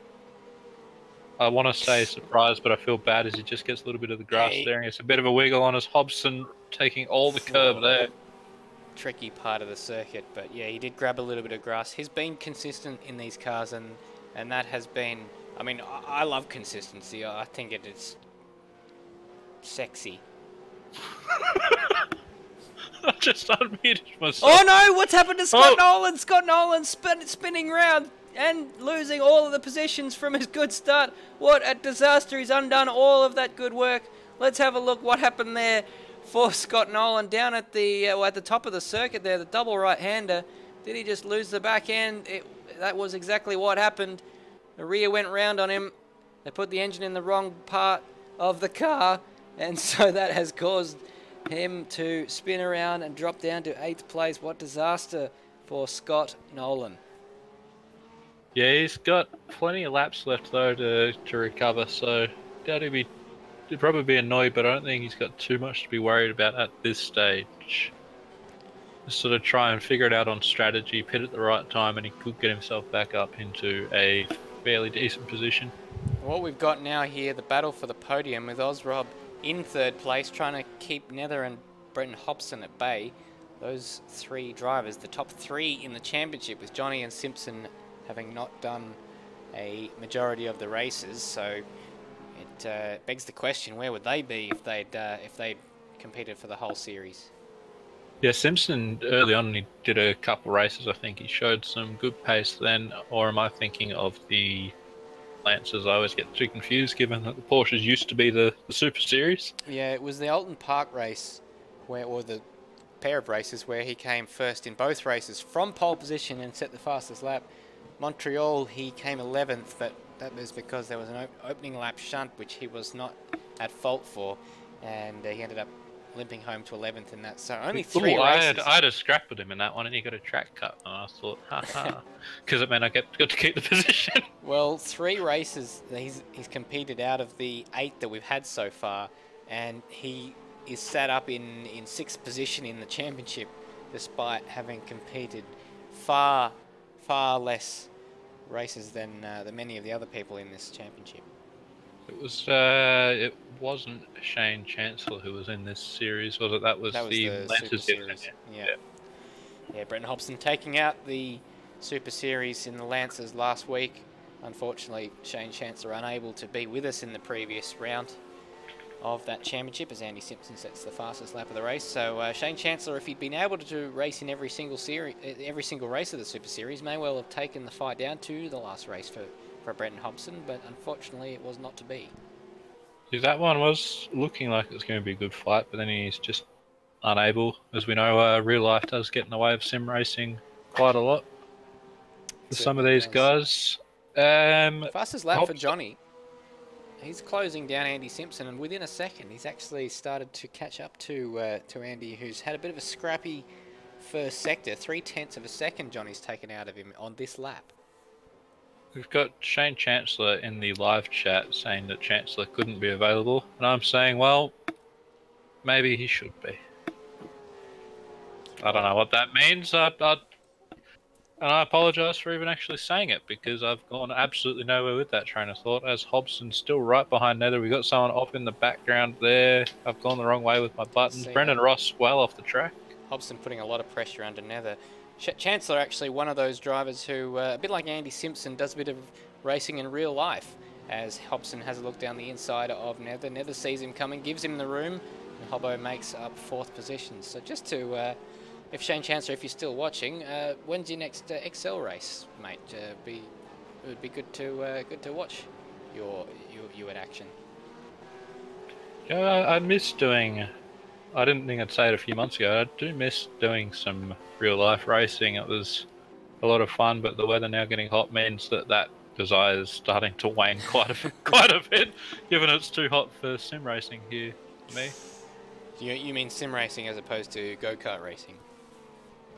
I want to say surprised, but I feel bad as he just gets a little bit of the grass Hey. there, and it's a bit of a wiggle on his Hobson taking all the curb there. Tricky part of the circuit, but yeah, he did grab a little bit of grass. He's been consistent in these cars, and that has been. I mean, I love consistency. I think it is sexy. I just unmuted myself. Oh no! What's happened to Scott Nolan? Scott Nolan spinning round and losing all of the positions from his good start. What a disaster! He's undone all of that good work. Let's have a look what happened there for Scott Nolan down at the top of the circuit there, the double right-hander. Did he just lose the back end? That was exactly what happened. The rear went round on him. They put the engine in the wrong part of the car, and so that has caused him to spin around and drop down to 8th place. What disaster for Scott Nolan. Yeah, he's got plenty of laps left though to recover, so doubt he'd probably be annoyed, but I don't think he's got too much to be worried about at this stage. Just sort of try and figure it out on strategy, pit at the right time, and he could get himself back up into a fairly decent position. What we've got now here, the battle for the podium with Ozrob in 3rd place, trying to keep Nether and Brenton Hobson at bay. Those 3 drivers, the top 3 in the championship, with Johnny and Simpson having not done a majority of the races, so it begs the question: where would they be if they'd competed for the whole series? Yeah, Simpson early on he did a couple races. I think he showed some good pace then, or am I thinking of the Lancers? I always get too confused, given that the Porsches used to be the Super Series. Yeah, it was the Alton Park race, or the pair of races where he came first in both races from pole position and set the fastest lap. Montreal, he came 11th, but that was because there was an opening lap shunt, which he was not at fault for, and he ended up limping home to 11th in that. So only 3 races. I had a scrap with him in that one, and he got a track cut, and I thought, haha, because it meant I got to keep the position. Well, 3 races he's competed out of the 8 that we've had so far, and he is sat up in 6th position in the championship, despite having competed far less races than many of the other people in this championship. It wasn't Shane Chancellor who was in this series, was it? That was the Lancers Series. Yeah, Brenton Hobson taking out the Super Series in the Lancers last week. Unfortunately, Shane Chancellor unable to be with us in the previous round of that championship, as Andy Simpson sets the fastest lap of the race. So Shane Chancellor, if he'd been able to race in every single race of the Super Series, may well have taken the fight down to the last race for Brenton Hobson, but unfortunately it was not to be. Yeah, that one was looking like it was going to be a good fight, but then he's just unable. As we know, real life does get in the way of sim racing quite a lot for some of these guys. Fastest lap for Johnny. He's closing down Andy Simpson, and within a second, he's actually started to catch up to Andy, who's had a bit of a scrappy first sector. 0.3 of a second Johnny's taken out of him on this lap. We've got Shane Chancellor in the live chat saying that Chancellor couldn't be available, and I'm saying, well, maybe he should be. I don't know what that means. And I apologise for even actually saying it, because I've gone absolutely nowhere with that train of thought, as Hobson's still right behind Nether. We've got someone off in the background there. I've gone the wrong way with my buttons. Brendan Ross well off the track. Hobson putting a lot of pressure under Nether. Chancellor actually one of those drivers who, a bit like Andy Simpson, does a bit of racing in real life, as Hobson has a look down the inside of Nether. Nether sees him coming, gives him the room, and Hobbo makes up 4th position. So just to... if Shane Chancellor, if you're still watching, when's your next Excel race, mate? It would be good to watch you at action. Yeah, I miss doing. I didn't think I'd say it a few months ago. I do miss doing some real life racing. It was a lot of fun, but the weather now getting hot means that desire is starting to wane quite a bit, given it's too hot for sim racing here. Me. You mean sim racing as opposed to go-kart racing?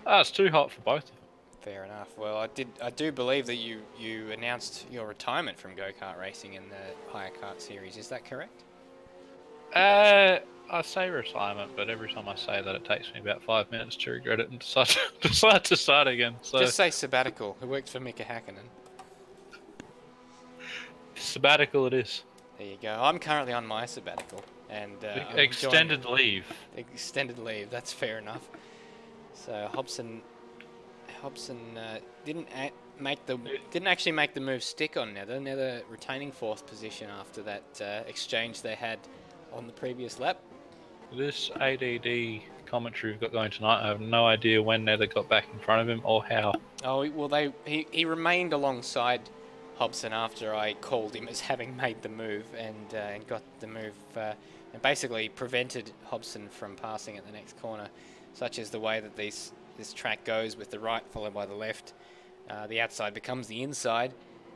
It's too hot for both of them. Fair enough. Well, I do believe that you announced your retirement from go-kart racing in the higher kart series. Is that correct? I say retirement, but every time I say that, it takes me about 5 minutes to regret it and decide to start again. So just say sabbatical. It worked for Mika Hakkinen. Sabbatical it is. There you go. I'm currently on my sabbatical, and I'm Extended leave. extended leave. That's fair enough. So Hobson didn't actually make the move stick on Nether. Nether retaining 4th position after that exchange they had on the previous lap. This ADD commentary we've got going tonight, I have no idea when Nether got back in front of him or how. Oh well, he remained alongside Hobson after I called him as having made the move and got the move and basically prevented Hobson from passing at the next corner, such as the way that this track goes with the right followed by the left. The outside becomes the inside,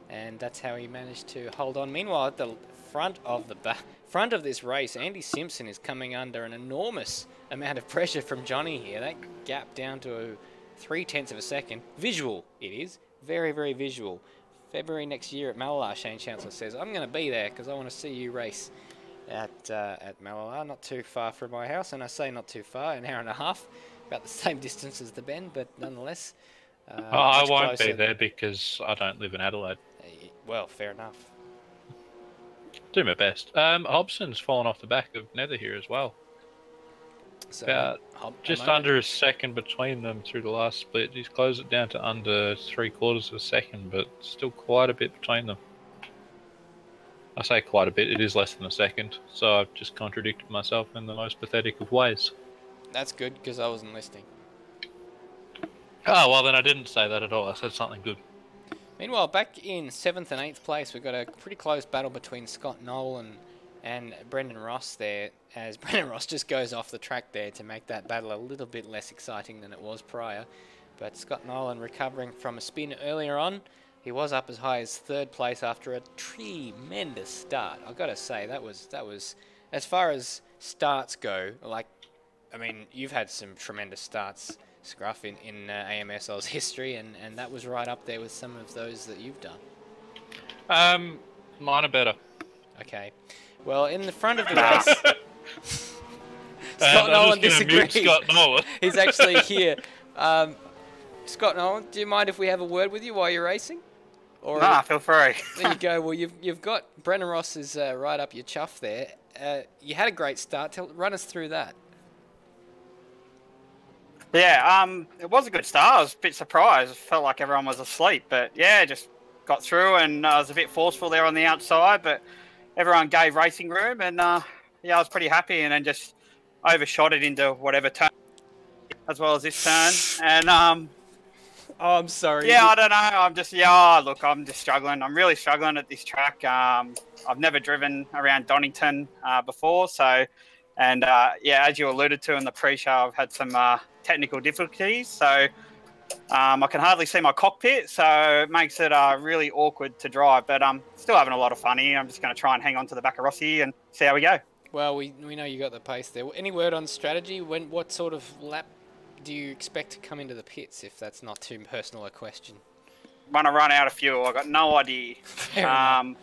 and that's how he managed to hold on. Meanwhile, at the front of this race, Andy Simpson is coming under an enormous amount of pressure from Johnny here. That gap down to 0.3 of a second. Visual, it is. Very, very visual. February next year at Malalar, Shane Chancellor says, I'm going to be there because I want to see you race at Malalar, not too far from my house. And I say not too far, an hour and a half, about the same distance as the Bend, but nonetheless. I won't be there because I don't live in Adelaide. Well, fair enough. Do my best. Hobson's fallen off the back of Nether here as well. So, About just under a second between them through the last split. He's closed it down to under 3/4 of a second, but still quite a bit between them. I say quite a bit, it is less than a second, so I've just contradicted myself in the most pathetic of ways. That's good, because I wasn't listening. Oh, well then I didn't say that at all, I said something good. Meanwhile, back in 7th and 8th place, we've got a pretty close battle between Scott Nolan and Brendan Ross there, as Brendan Ross just goes off the track there to make that battle a little bit less exciting than it was prior. But Scott Nolan recovering from a spin earlier on. He was up as high as 3rd place after a tremendous start. I've got to say, that was as far as starts go, like, I mean, you've had some tremendous starts, Scruff, in AMS Oz history, and that was right up there with some of those that you've done. Mine are better. Okay. Well, in the front of the race, Scott Nolan disagrees. Scott Nolan. He's actually here. Scott Nolan, do you mind if we have a word with you while you're racing? Or Nah, feel free. There you go. Well, you've got Brendan Ross is right up your chuff there. You had a great start. Run us through that. Yeah, it was a good start. I was a bit surprised. Felt like everyone was asleep, but yeah, just got through, and I was a bit forceful there on the outside, but everyone gave racing room, and yeah, I was pretty happy, and then just overshot it into whatever turn, as well as this turn, and oh, I'm sorry. Yeah, I don't know. I'm just look, I'm just struggling. I'm really struggling at this track. I've never driven around Donington before, so, and yeah, as you alluded to in the pre-show, I've had some technical difficulties, so I can hardly see my cockpit, so it makes it really awkward to drive, but I'm still having a lot of fun here. I'm just going to try and hang on to the back of Rossi and see how we go. Well, we know you got the pace there. Any word on strategy? What sort of lap do you expect to come into the pits, if that's not too personal a question? When I run out of fuel, I've got no idea. I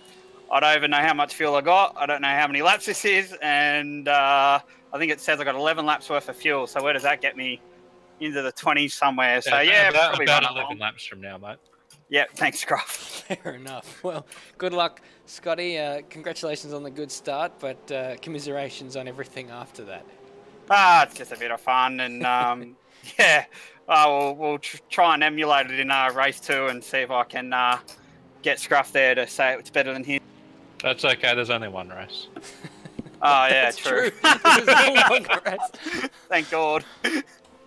don't even know how much fuel I got. I don't know how many laps this is, and I think it says I got 11 laps worth of fuel, so where does that get me? Into the 20s somewhere. So yeah, about 11 laps from now, mate. Yeah, thanks, Scruff. Fair enough. Well, good luck, Scotty. Congratulations on the good start, but commiserations on everything after that. It's just a bit of fun, and yeah, we'll try and emulate it in race 2 and see if I can get Scruff there to say it's better than him. That's okay. There's only one race. Oh yeah, That's true. Thank God.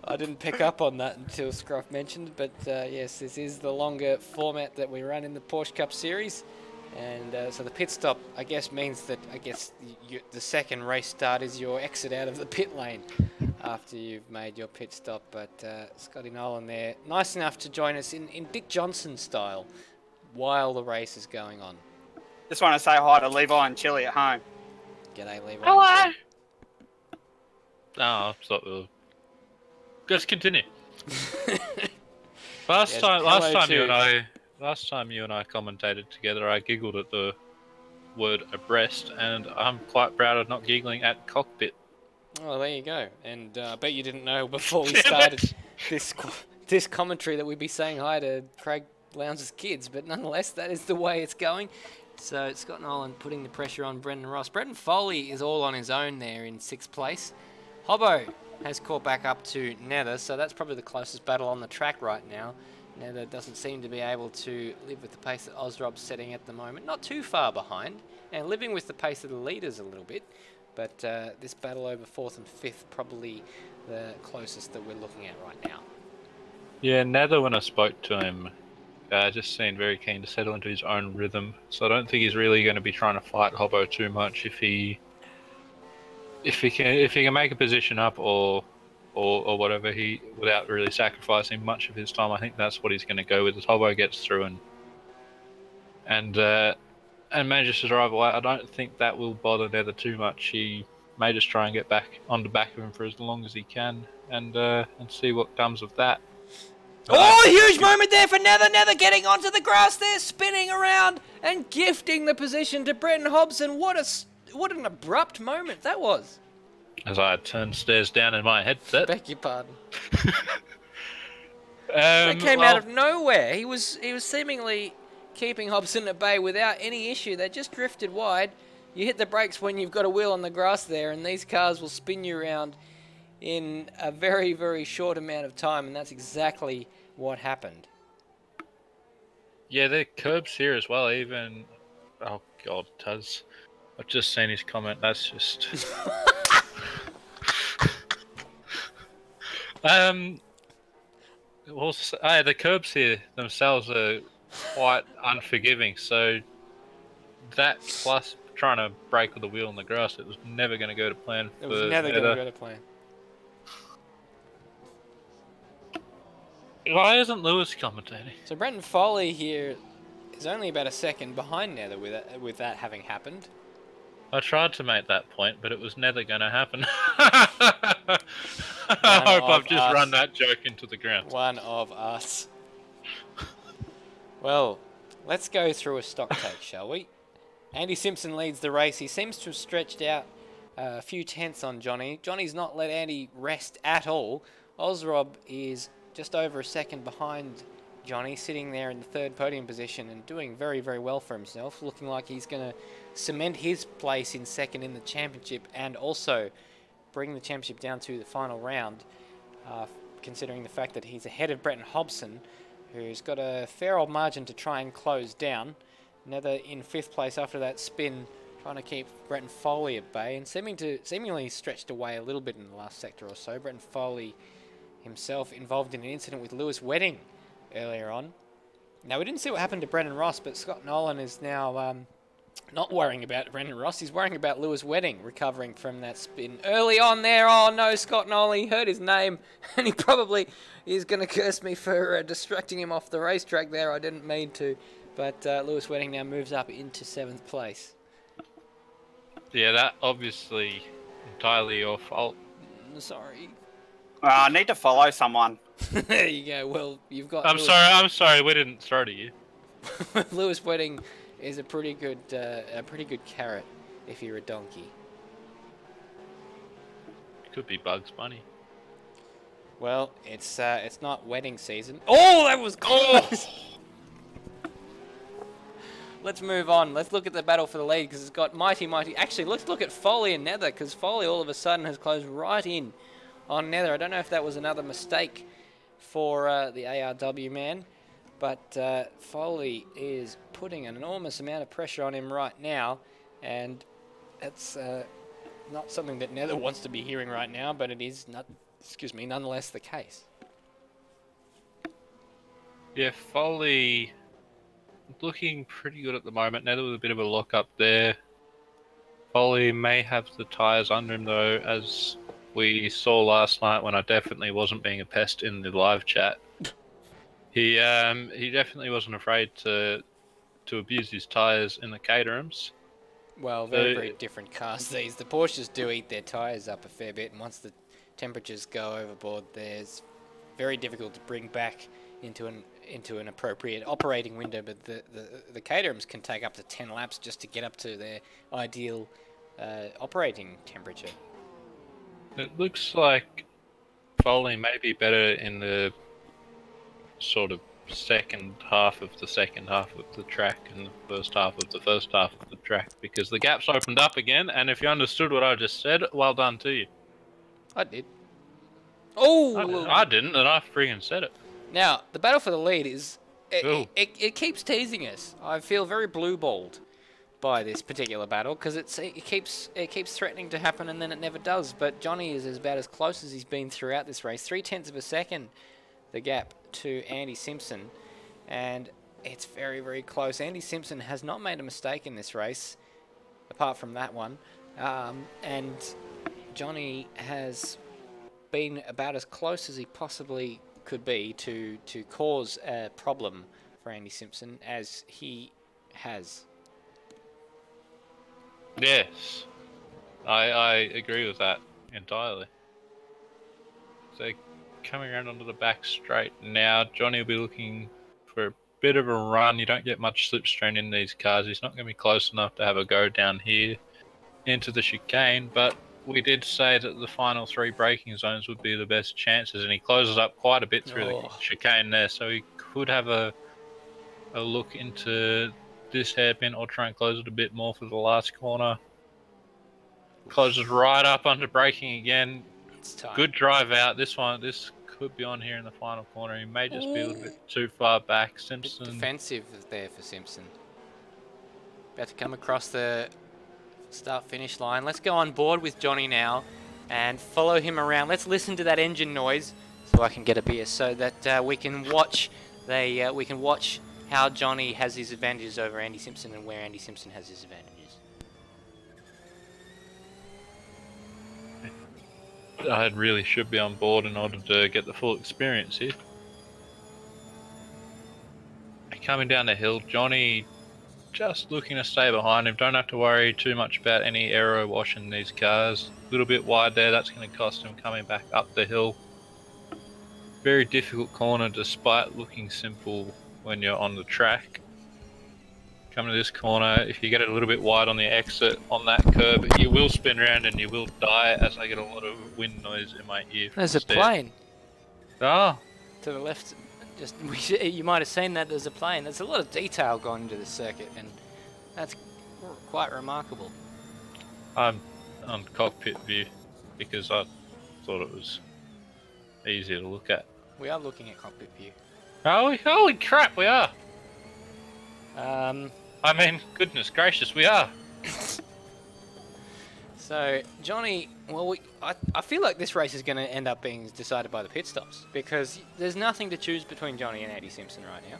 I didn't pick up on that until Scruff mentioned, but yes, this is the longer format that we run in the Porsche Cup Series, and so the pit stop, I guess, means that the second race start is your exit out of the pit lane after you've made your pit stop. But Scotty Nolan there, nice enough to join us in Dick Johnson style while the race is going on. Just want to say hi to Levi and Chili at home. G'day, Levi. Hello. Oh, so let's continue. Last time you and I commentated together, I giggled at the word abreast, and I'm quite proud of not giggling at cockpit. Oh, there you go. And I bet you didn't know before we started this commentary that we'd be saying hi to Craig Lowndes' kids, but nonetheless, that is the way it's going. So Scott Nolan putting the pressure on Brendan Ross. Brendan Foley is all on his own there in 6th place. Hobbo has caught back up to Nether, so that's probably the closest battle on the track right now. Nether doesn't seem to be able to live with the pace that Ozrob's setting at the moment. Not too far behind, and living with the pace of the leaders a little bit. But this battle over 4th and 5th probably the closest that we're looking at right now. Yeah, Nether, when I spoke to him, just seemed very keen to settle into his own rhythm. So I don't think he's really going to be trying to fight Hobbo too much if he can make a position up or whatever without really sacrificing much of his time. I think that's what he's going to go with. As Hobbo gets through and manages to drive away, I don't think that will bother Nether too much. He may just try and get back on the back of him for as long as he can and see what comes of that. Oh, huge moment there for Nether. Nether getting onto the grass there, spinning around and gifting the position to Brenton Hobson. What an abrupt moment that was. As I turned stairs down in my headset. Beg your pardon. That came out of nowhere. He was seemingly keeping Hobson at bay without any issue. They just drifted wide. You hit the brakes when you've got a wheel on the grass there, and these cars will spin you around in a very, very short amount of time, and that's exactly what happened. Yeah, the curbs here as well, even... Oh, God, Tuz. I've just seen his comment, that's just... the curbs here themselves are quite unforgiving, so that plus trying to brake with the wheel on the grass, it was never going to go to plan. It was never going to go to plan. Why isn't Lewis commentating? So Brenton Foley here is only about a second behind Nether with that having happened. I tried to make that point, but it was never going to happen. I hope I've just run that joke into the ground. One of us. Well, let's go through a stock take, shall we? Andy Simpson leads the race. He seems to have stretched out a few tenths on Johnny. Johnny's not let Andy rest at all. Ozrob is just over a second behind Johnny, sitting there in the 3rd podium position and doing very, very well for himself, looking like he's going to cement his place in 2nd in the championship and also bring the championship down to the final round, considering the fact that he's ahead of Brenton Hobson, who's got a fair old margin to try and close down. Nether in 5th place after that spin, trying to keep Brenton Foley at bay and seemingly stretched away a little bit in the last sector or so. Brenton Foley himself involved in an incident with Lewis Wedding earlier on. Now, we didn't see what happened to Brendan Ross, but Scott Nolan is now not worrying about Brendan Ross. He's worrying about Lewis Wedding recovering from that spin early on there. Oh no, Scott Nolan, he heard his name and he probably is going to curse me for distracting him off the racetrack there. I didn't mean to. But Lewis Wedding now moves up into 7th place. Yeah, that obviously entirely your fault. Sorry. I need to follow someone. There you go. Well, you've got. I'm sorry. We didn't throw to you. Lewis Wedding is a pretty good carrot if you're a donkey. Could be Bugs Bunny. Well, it's not wedding season. Oh, that was close. Let's move on. Let's look at the battle for the lead because it's got mighty. Actually, let's look at Foley and Nether because Foley all of a sudden has closed right in on Nether. I don't know if that was another mistake for the ARW man, but Foley is putting an enormous amount of pressure on him right now, and that's not something that Nether wants to be hearing right now, but it is not. Excuse me, nonetheless the case. Yeah, Foley looking pretty good at the moment. Nether with a bit of a lock up there. Foley may have the tyres under him though, as we saw last night when I definitely wasn't being a pest in the live chat. He definitely wasn't afraid to abuse his tyres in the Caterhams. Well, very different cars these. The Porsches do eat their tyres up a fair bit, and once the temperatures go overboard, there's very difficult to bring back into an appropriate operating window. But the Caterhams can take up to 10 laps just to get up to their ideal operating temperature. It looks like Foley may be better in the sort of second half of the second half of the track and the first half of the first half of the track, because the gaps opened up again, and if you understood what I just said, well done to you. I did. Oh! I didn't, and I friggin' said it. Now, the battle for the lead is... Ooh. It keeps teasing us. I feel very blue-balled by this particular battle, because it keeps threatening to happen, and then it never does. But Johnny is about as close as he's been throughout this race. 0.3 of a second, the gap to Andy Simpson, and it's very, very close. Andy Simpson has not made a mistake in this race, apart from that one, and Johnny has been about as close as he possibly could be to cause a problem for Andy Simpson, as he has. Yes, I agree with that entirely. So coming around onto the back straight now, Johnny will be looking for a bit of a run. You don't get much slipstream in these cars. He's not going to be close enough to have a go down here into the chicane, but we did say that the final 3 braking zones would be the best chances, and he closes up quite a bit through the chicane there, so he could have a look into this hairpin or try and close it a bit more for the last corner. Closes right up under braking again. It's tight. Good drive out. This could be on here in the final corner. He may just be a little bit too far back. Simpson. Defensive there for Simpson. About to come across the start-finish line. Let's go on board with Johnny now and follow him around. Let's listen to that engine noise so I can get a beer, so that we can watch how Johnny has his advantages over Andy Simpson and where Andy Simpson has his advantages. I really should be on board in order to get the full experience here. Coming down the hill, Johnny just looking to stay behind him. Don't have to worry too much about any aero wash in these cars. A little bit wide there, that's going to cost him coming back up the hill. Very difficult corner despite looking simple when you're on the track. Coming to this corner, if you get it a little bit wide on the exit on that curb, you will spin around and you will die, as I get a lot of wind noise in my ear. There's a plane. Oh. To the left. You might have seen that there's a plane. There's a lot of detail going into this circuit, and that's quite remarkable. I'm on cockpit view because I thought it was easier to look at. We are looking at cockpit view. Oh, holy crap, we are! I mean, goodness gracious, we are! So, Johnny, well, I feel like this race is going to end up being decided by the pit stops, because there's nothing to choose between Johnny and Andy Simpson right now.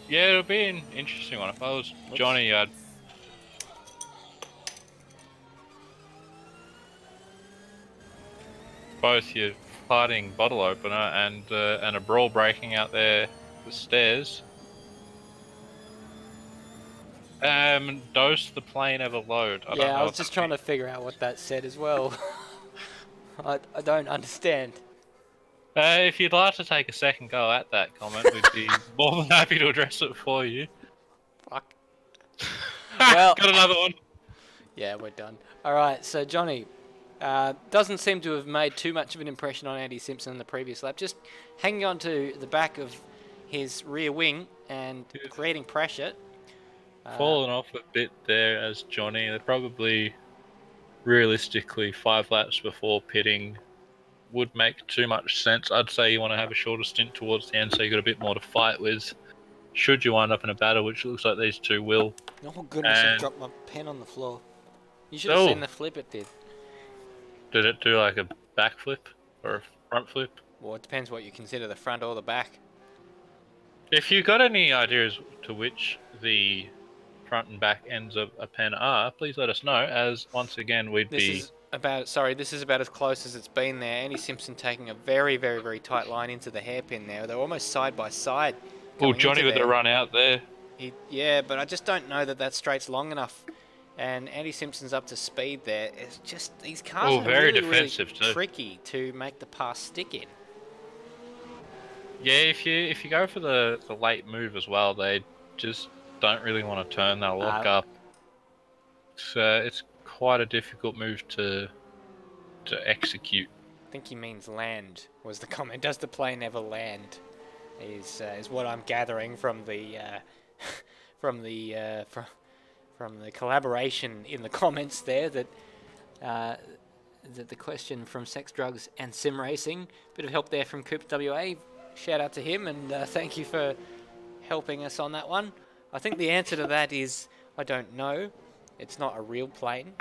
Yeah, it'll be an interesting one. If I was Johnny, I'd... both your fighting bottle opener and a brawl breaking out there the stairs. Dose the plane ever load. I was just trying to figure out what that said as well. I don't understand. If you'd like to take a second go at that comment, we'd be more than happy to address it for you. Fuck. Well, got another one. Yeah, we're done. Alright, so Johnny doesn't seem to have made too much of an impression on Andy Simpson in the previous lap. Just hanging on to the back of his rear wing and creating pressure. Fallen off a bit there as Johnny. They're probably, realistically, 5 laps before pitting would make too much sense. I'd say you want to have a shorter stint towards the end so you got a bit more to fight with. Should you wind up in a battle, which looks like these two will. Oh goodness, I dropped my pen on the floor. You should have seen the flip it did. Did it do like a back flip or a front flip? Well, it depends what you consider the front or the back. If you got any ideas to which the front and back ends of a pen are, please let us know, as once again this is about as close as it's been there. Andy Simpson taking a very, very, very tight line into the hairpin there. They're almost side by side. Oh, Johnny with the run out there. Yeah, but I just don't know that that straight's long enough. And Andy Simpson's up to speed there. It's just, these cars are very really, defensive really too. Tricky to make the pass stick in. Yeah, if you go for the late move as well, they just don't really want to turn. They'll lock up. So it's quite a difficult move to execute. I think he means land, was the comment. Does the plane ever land? is what I'm gathering from the from the from the collaboration in the comments there. That the question from Sex, Drugs and Sim Racing. Bit of help there from Coops WA. Shout out to him, and thank you for helping us on that one. I think the answer to that is I don't know. It's not a real plane.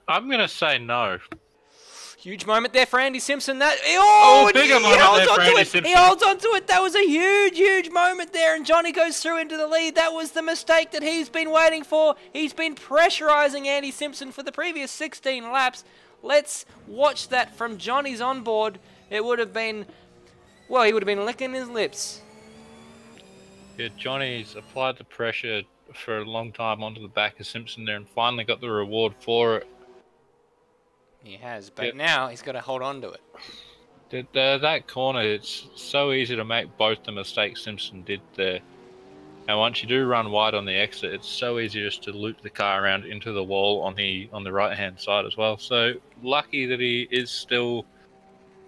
I'm going to say no. Huge moment there for Andy Simpson. That Bigger moment there for Andy Simpson. He holds on to it. That was a huge, huge moment there, and Johnny goes through into the lead. That was the mistake that he's been waiting for. He's been pressurising Andy Simpson for the previous 16 laps. Let's watch that from Johnny's onboard. It would have been, well, he would have been licking his lips. Yeah, Johnny's applied the pressure for a long time onto the back of Simpson there and finally got the reward for it. He has, but now he's got to hold on to it. That corner, it's so easy to make both the mistakes Simpson did there. And once you do run wide on the exit, it's so easy just to loop the car around into the wall on the right-hand side as well. So lucky that he is still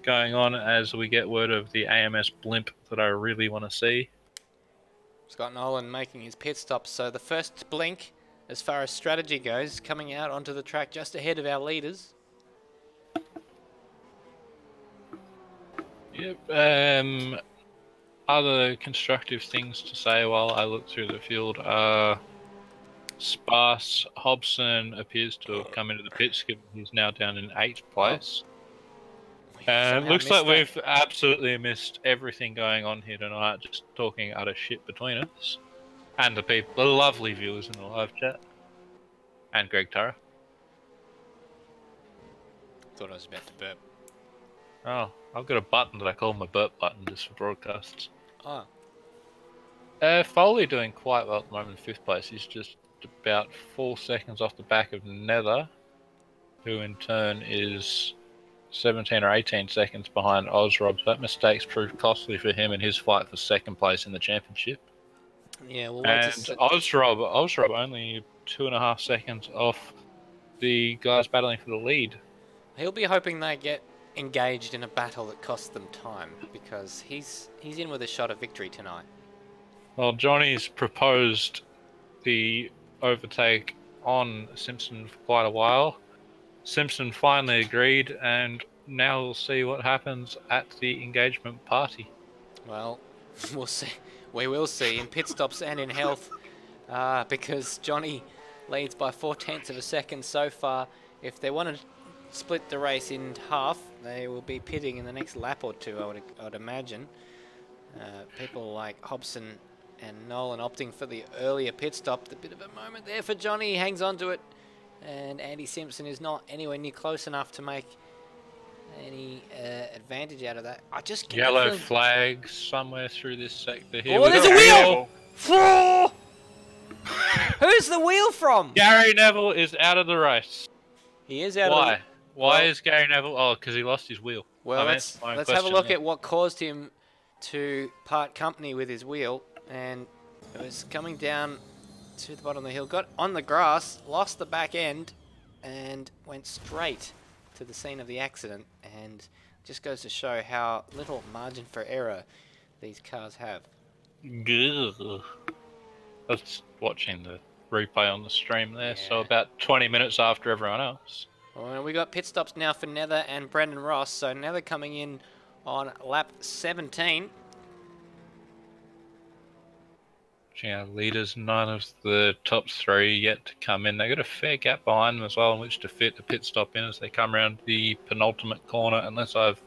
going on as we get word of the AMS blimp that I really want to see. Scott Nolan making his pit stop, so the first blink, as far as strategy goes, coming out onto the track just ahead of our leaders. Yep. Other constructive things to say while I look through the field are sparse. Hobson appears to have come into the pit skip. He's now down in 8th place. Looks like we've absolutely missed everything going on here tonight, just talking utter shit between us. And the lovely viewers in the live chat. And Greg Turra. Thought I was about to burp. Oh, I've got a button that I call my burp button just for broadcasts. Oh. Foley doing quite well at the moment in 5th place. He's just about 4 seconds off the back of Nether, who in turn is 17 or 18 seconds behind Ozrob. So that mistake's proved costly for him in his fight for 2nd place in the championship. Yeah, well, and Ozrob only 2.5 seconds off the guys battling for the lead. He'll be hoping they get engaged in a battle that costs them time, because he's in with a shot of victory tonight. Well, Johnny's proposed the overtake on Simpson for quite a while. Simpson finally agreed, and now we'll see what happens at the engagement party. Well, we'll see. We will see in pit stops and in health, because Johnny leads by 0.4 of a second so far. If they want to split the race in half, they will be pitting in the next lap or two, I would imagine. People like Hobson and Nolan opting for the earlier pit stop. A bit of a moment there for Johnny. He hangs on to it, and Andy Simpson is not anywhere near close enough to make any advantage out of that. I just get yellow flags somewhere through this sector here. Oh, there's a wheel! Who's the wheel from? Gary Neville is out of the race. He is out Why? of the... Why is Gary Neville? Oh, because he lost his wheel. Well, let's have a look at what caused him to part company with his wheel. And it was coming down to the bottom of the hill, got on the grass, lost the back end, and went straight to the scene of the accident. And just goes to show how little margin for error these cars have. Gugh. I was watching the replay on the stream there, Yeah. so about 20 minutes after everyone else. Well, we got pit stops now for Nether and Brendan Ross. So Nether coming in on lap 17. Yeah, leaders, none of the top 3 yet to come in. They got a fair gap behind them as well in which to fit the pit stop in as they come around the penultimate corner. Unless I've...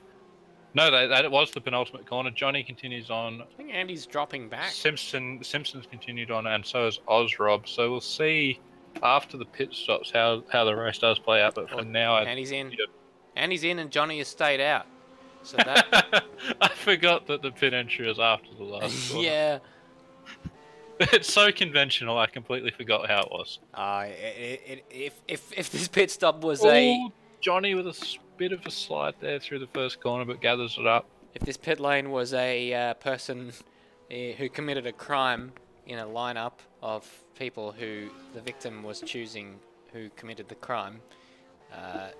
No, that was the penultimate corner. Johnny continues on. I think Andy's dropping back. Simpson's continued on, and so is Ozrob. So we'll see after the pit stops how the race does play out. But for now, Andy's in. Andy's in, and Johnny has stayed out. So that. I forgot that the pit entry was after the last corner. Yeah. It's so conventional. I completely forgot how it was. If this pit stop was Johnny with a bit of a slide there through the first corner, but gathers it up. If this pit lane was a person who committed a crime in a lineup of people who the victim was choosing who committed the crime,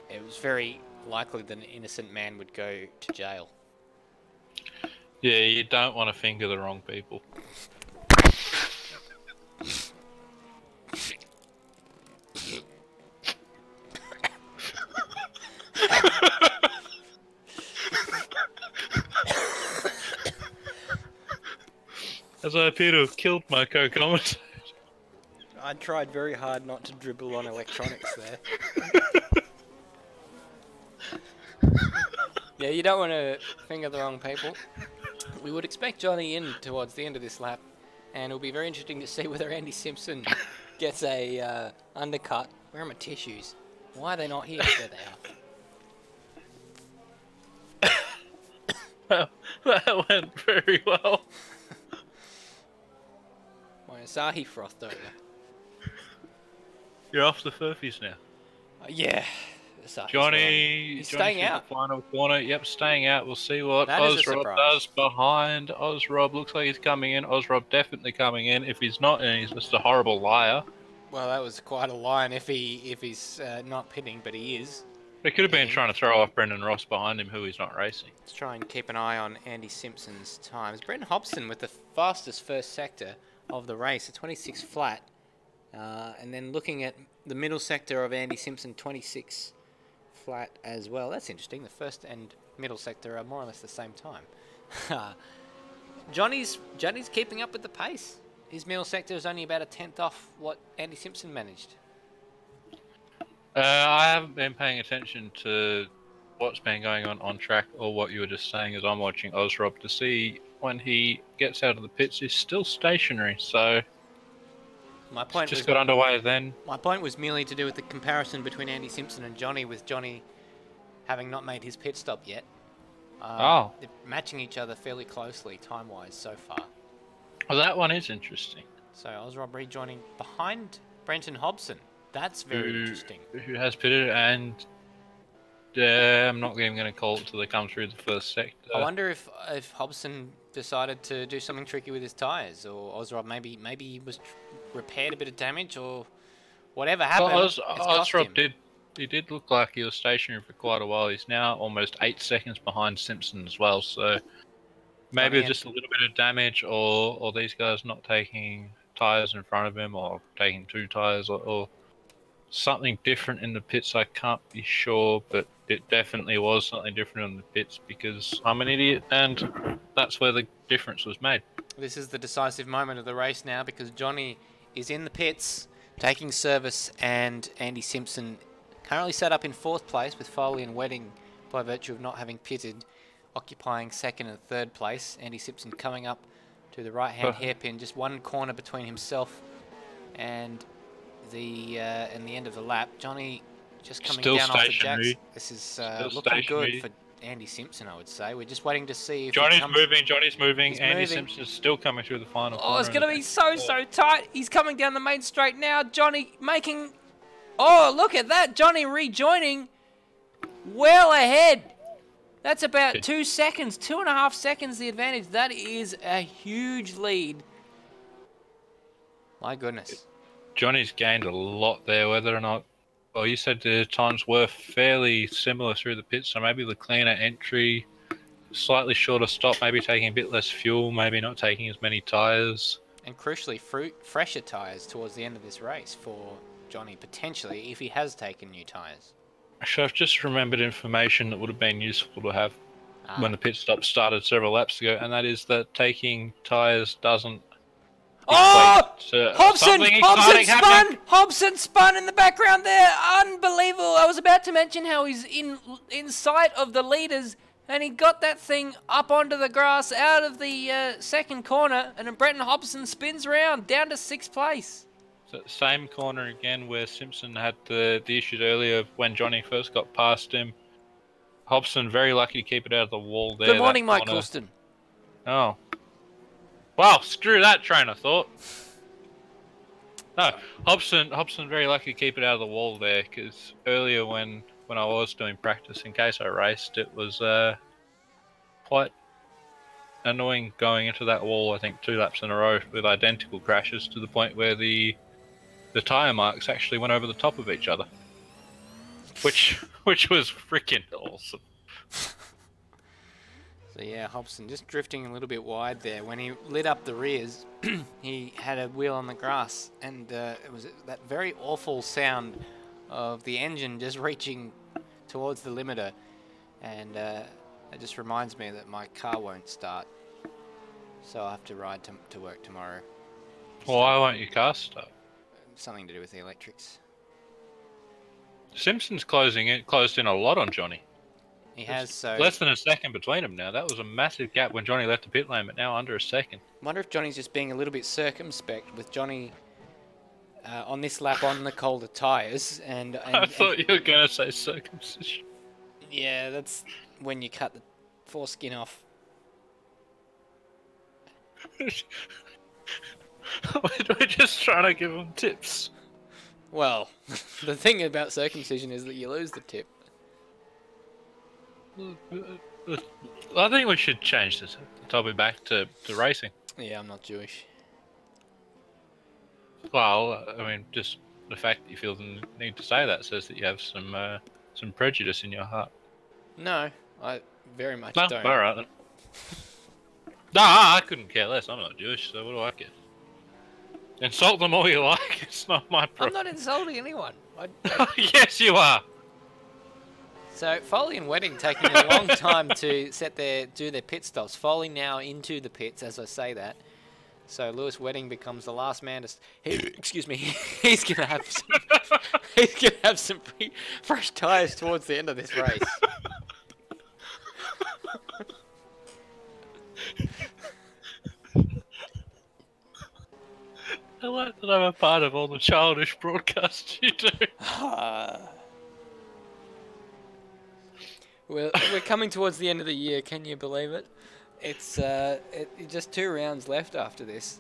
it was very likely that an innocent man would go to jail. Yeah, you don't want to finger the wrong people. As I appear to have killed my co-commentator. I tried very hard not to dribble on electronics there. Yeah, you don't want to finger the wrong people. We would expect Johnny in towards the end of this lap, and it'll be very interesting to see whether Andy Simpson gets a undercut. Where are my tissues? Why are they not here? There they are. That went very well. My Asahi frothed over. You're off the furfies now. Yeah. Asahi's Johnny, He's Johnny staying through out. The final corner. Yep, staying out. We'll see what That is a Ozrob surprise. does behind. Ozrob looks like he's coming in. Ozrob definitely coming in. If he's not, and he's just a horrible liar. Well, that was quite a line if he's not pitting, but he is. They could have been trying to throw off Brendan Ross behind him, who he's not racing. Let's try and keep an eye on Andy Simpson's times. Brenton Hobson with the fastest first sector of the race, a 26 flat. And then looking at the middle sector of Andy Simpson, 26 flat as well. That's interesting. The first and middle sector are more or less the same time. Johnny's keeping up with the pace. His middle sector is only about a tenth off what Andy Simpson managed. I haven't been paying attention to what's been going on track or what you were just saying as I'm watching Ozrob to see when he gets out of the pits, he's still stationary, so My point just was, got underway then. My point was merely to do with the comparison between Andy Simpson and Johnny, with Johnny having not made his pit stop yet. They're matching each other fairly closely time-wise so far. Well, that one is interesting. So Ozrob rejoining behind Brenton Hobson. That's very interesting. Who has pitted, and I'm not even going to call it till they come through the first sector. I wonder if Hobson decided to do something tricky with his tyres, or Ozrob maybe he was repaired a bit of damage, or whatever happened. Well, it's cost him. He did look like he was stationary for quite a while. He's now almost 8 seconds behind Simpson as well, so maybe just a little bit of damage, or these guys not taking tyres in front of him, or taking 2 tyres, or something different in the pits. I can't be sure, but it definitely was something different in the pits because I'm an idiot, and that's where the difference was made. This is the decisive moment of the race now, because Johnny is in the pits taking service, and Andy Simpson currently set up in 4th place with Foley and Wedding by virtue of not having pitted, occupying 2nd and 3rd place. Andy Simpson coming up to the right-hand hairpin, just 1 corner between himself and the end of the lap. Johnny just coming Still down off the stationary. jacks. This is looking good for Andy Simpson, I would say. We're just waiting to see if Johnny's moving. He's Andy moving. Simpson's still coming through the final Oh, corner. it's going to be so tight. He's coming down the main straight now. Johnny making... Oh, look at that. Johnny rejoining well ahead. That's about 2 seconds, 2.5 seconds the advantage. That is a huge lead. My goodness. Johnny's gained a lot there, whether or not... Well, you said the times were fairly similar through the pits, so maybe the cleaner entry, slightly shorter stop, maybe taking a bit less fuel, maybe not taking as many tyres. And crucially, fresher tyres towards the end of this race for Johnny, potentially, if he has taken new tyres. Actually, I've just remembered information that would have been useful to have when the pit stop started several laps ago, and that is that taking tyres doesn't... Hobson spun in the background there. Unbelievable. I was about to mention how he's in sight of the leaders, and he got that thing up onto the grass out of the 2nd corner, and then Brenton Hobson spins around down to 6th place. So same corner again where Simpson had the issues earlier when Johnny first got past him. Hobson very lucky to keep it out of the wall there. Good morning, Mike Coulston. Oh. Wow, screw that train of thought. No, Hobson very lucky to keep it out of the wall there, because earlier when I was doing practice in case I raced, it was quite annoying going into that wall, I think 2 laps in a row with identical crashes, to the point where the tyre marks actually went over the top of each other. Which was freaking awesome. So yeah, Hobson just drifting a little bit wide there. When he lit up the rears, he had a wheel on the grass, and it was that very awful sound of the engine just reaching towards the limiter, and it just reminds me that my car won't start, so I'll have to ride to work tomorrow. Why won't your car start? Something to do with the electrics. Simpson's closed in a lot on Johnny. He has, so... Less than a second between them now. That was a massive gap when Johnny left the pit lane, but now under a second. I wonder if Johnny's just being a little bit circumspect with Johnny on this lap on the colder tyres. And I thought you were going to say circumcision. Yeah, that's when you cut the foreskin off. We're just trying to give them tips. Well, the thing about circumcision is that you lose the tip. I think we should change this topic back to racing. Yeah, I'm not Jewish. Well, I mean, just the fact that you feel the need to say that says that you have some prejudice in your heart. No, I very much No, don't. alright then. No, I couldn't care less. I'm not Jewish, so what do I care? Insult them all you like. It's not my I'm problem. not insulting anyone. Yes, you are. So Foley and Wedding taking a long time to do their pit stops. Foley now into the pits as I say that. So Lewis Wedding becomes the last man to. Excuse me. He's gonna have some fresh tyres towards the end of this race. I like that I'm a part of all the childish broadcasts you do. We're coming towards the end of the year. Can you believe it? It's just 2 rounds left after this.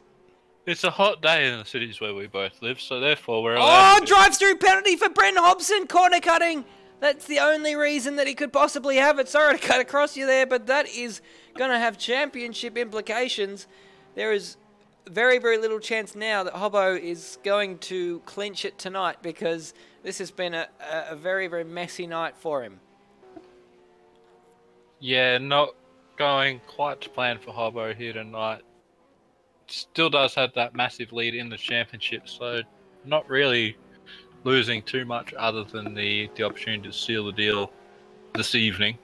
It's a hot day in the cities where we both live, so therefore we're allowed. Oh, drive-through penalty for Brenton Hobson, corner cutting. That's the only reason that he could possibly have it. Sorry to cut across you there, but that is going to have championship implications. There is very, very little chance now that Hobbo is going to clinch it tonight because this has been a very, very messy night for him. Yeah, not going quite to plan for Hobbo here tonight. Still does have that massive lead in the championship, so not really losing too much other than the opportunity to seal the deal this evening.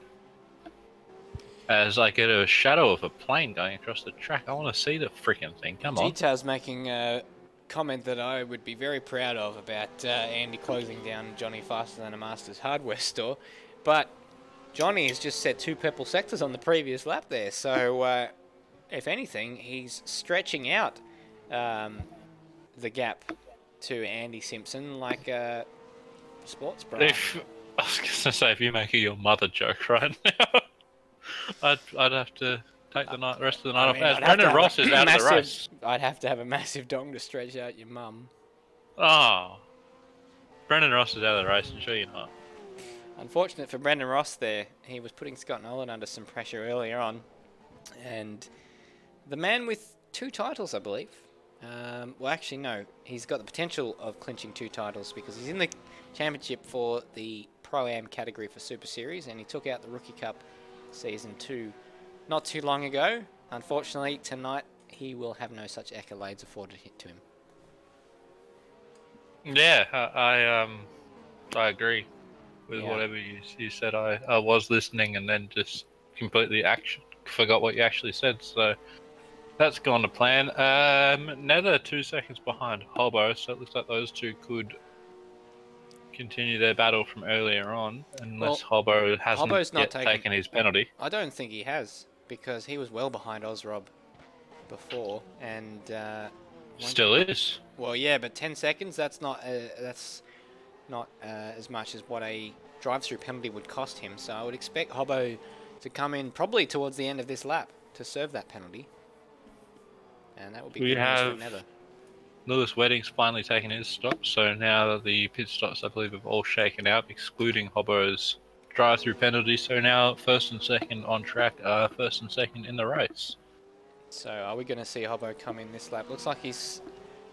As I get a shadow of a plane going across the track. I want to see the freaking thing. Come on. Gita's making a comment that I would be very proud of about Andy closing down Johnny faster than a Masters hardware store. But Johnny has just set 2 purple sectors on the previous lap there. So, if anything, he's stretching out the gap to Andy Simpson like a sports bra. I was going to say, if you're making your mother joke right now, I'd have to take the rest of the night off. As Brendan Ross is out of the race. I'd have to have a massive dong to stretch out your mum. Oh. Brendan Ross is out of the race, I'm sure you're not. Unfortunate for Brendan Ross there. He was putting Scott Nolan under some pressure earlier on. And the man with 2 titles, I believe. Well, actually, no. He's got the potential of clinching 2 titles because he's in the championship for the Pro-Am category for Super Series, and he took out the Rookie Cup Season 2 not too long ago. Unfortunately, tonight he will have no such accolades afforded to him. Yeah, I agree with whatever you said. I was listening and then just completely forgot what you actually said, so that's gone to plan. Nether 2 seconds behind Hobbo, so it looks like those 2 could continue their battle from earlier on, unless Hobbo hasn't yet taken his penalty. I don't think he has, because he was well behind Ozrob before, and still is. Well, yeah, but 10 seconds, that's not as much as what a drive-through penalty would cost him, so I would expect Hobbo to come in probably towards the end of this lap to serve that penalty. And that would be good news for Nether. Lewis Wedding's finally taken his stop, so now the pit stops, I believe, have all shaken out, excluding Hobbo's drive-through penalty. So now 1st and 2nd on track, 1st and 2nd in the race. So are we going to see Hobbo come in this lap? Looks like he's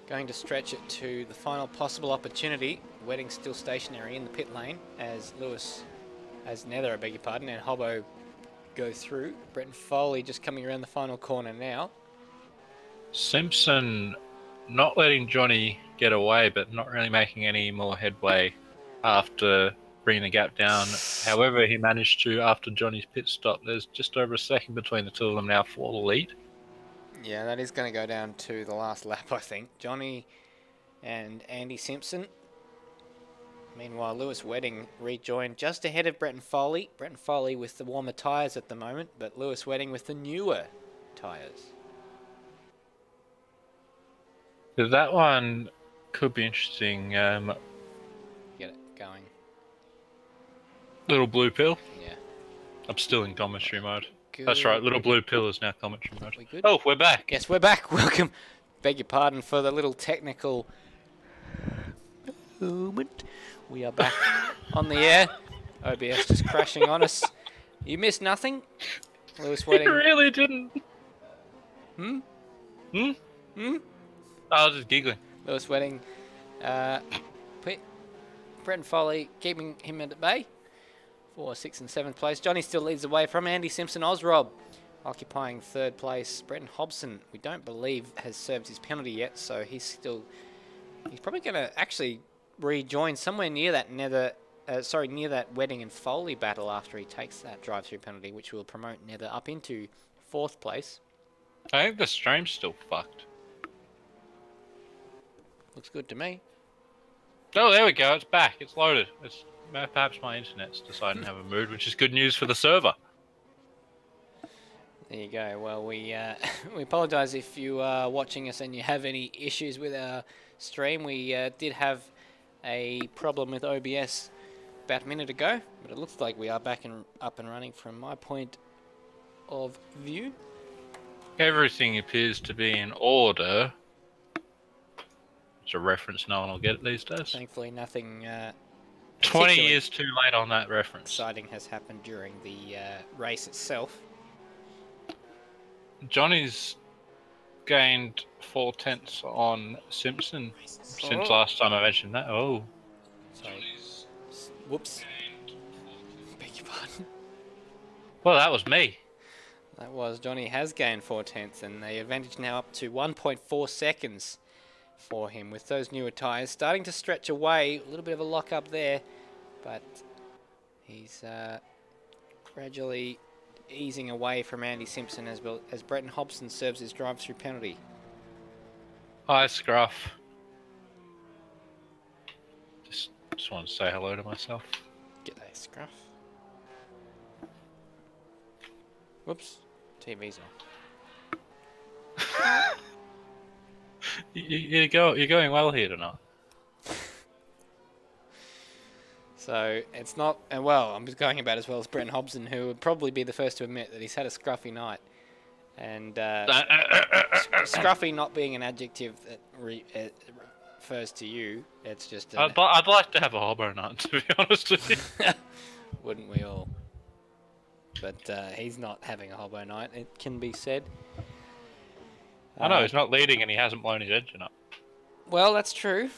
going to stretch it to the final possible opportunity. Wedding's still stationary in the pit lane as Nether, I beg your pardon, and Hobbo go through. Brenton Foley just coming around the final corner now. Simpson not letting Johnny get away, but not really making any more headway after bringing the gap down. However, he managed to, after Johnny's pit stop, there's just over a second between the two of them now for the lead. Yeah, that is going to go down to the last lap, I think. Johnny and Andy Simpson. Meanwhile, Lewis Wedding rejoined just ahead of Brenton Foley. Brenton Foley with the warmer tyres at the moment, but Lewis Wedding with the newer tyres. So that one could be interesting. Get it going. Little blue pill. Yeah. I'm still in commentary mode. Good. That's right, little blue pill is now commentary mode. We good? Oh, we're back. Yes, we're back. Welcome. Beg your pardon for the little technical moment. We are back on the air. OBS just crashing on us. You missed nothing. Lewis Wedding. You really didn't. Hmm? I was just giggling. Lewis Wedding. Brenton Foley keeping him at bay for 6th and 7th place. Johnny still leads the way from Andy Simpson. Osrob occupying 3rd place. Brenton Hobson, we don't believe, has served his penalty yet, so he's probably going to actually rejoin somewhere near that near that Wedding and Foley battle after he takes that drive-through penalty, which will promote Nether up into 4th place. I think the stream's still fucked. Looks good to me. Oh, there we go. It's back. It's loaded. It's perhaps my internet's deciding to have a mood, which is good news for the server. There you go. Well, we apologise if you are watching us and you have any issues with our stream. We did have a problem with OBS about a minute ago, but it looks like we are back and up and running from my point of view. Everything appears to be in order. It's a reference no one will get these days. Thankfully, nothing 20 years too late on that reference. exciting has happened during the race itself. Johnny's gained 4/10 on Simpson since last time I mentioned that. Oh. Sorry. Whoops. Beg your pardon. Well, that was me. That was Johnny has gained 4/10, and the advantage now up to 1.4 seconds for him with those newer tyres. Starting to stretch away, a little bit of a lock up there, but he's gradually easing away from Andy Simpson as Brenton Hobson serves his drive-through penalty. Hi, Scruff. Just want to say hello to myself. G'day, Scruff. Whoops, TV's on. You're going well here tonight. So it's not, well, I'm just going about as well as Brenton Hobson, who would probably be the first to admit that he's had a scruffy night. And scruffy not being an adjective that refers to you, it's just... I'd like to have a hobo night, to be honest with you. Wouldn't we all? But he's not having a hobo night, it can be said. I know, he's not leading and he hasn't blown his engine up. Well, that's true.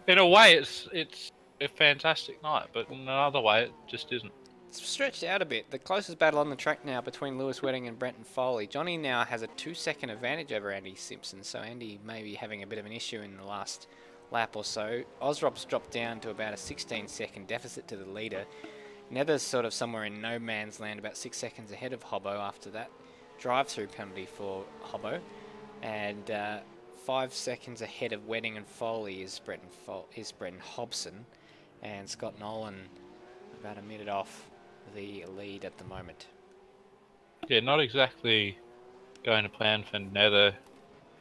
In a way, it's a fantastic night, but in another way, it just isn't. It's stretched out a bit. The closest battle on the track now between Lewis Wedding and Brenton Foley. Johnny now has a 2-second advantage over Andy Simpson, so Andy may be having a bit of an issue in the last lap or so. Osrop's dropped down to about a 16-second deficit to the leader. Nether's sort of somewhere in no man's land, about 6 seconds ahead of Hobbo after that drive-through penalty for Hobbo, and 5 seconds ahead of Wedding and Foley is Brenton Hobson, and Scott Nolan about a minute off the lead at the moment. Yeah, not exactly going to plan for Nether.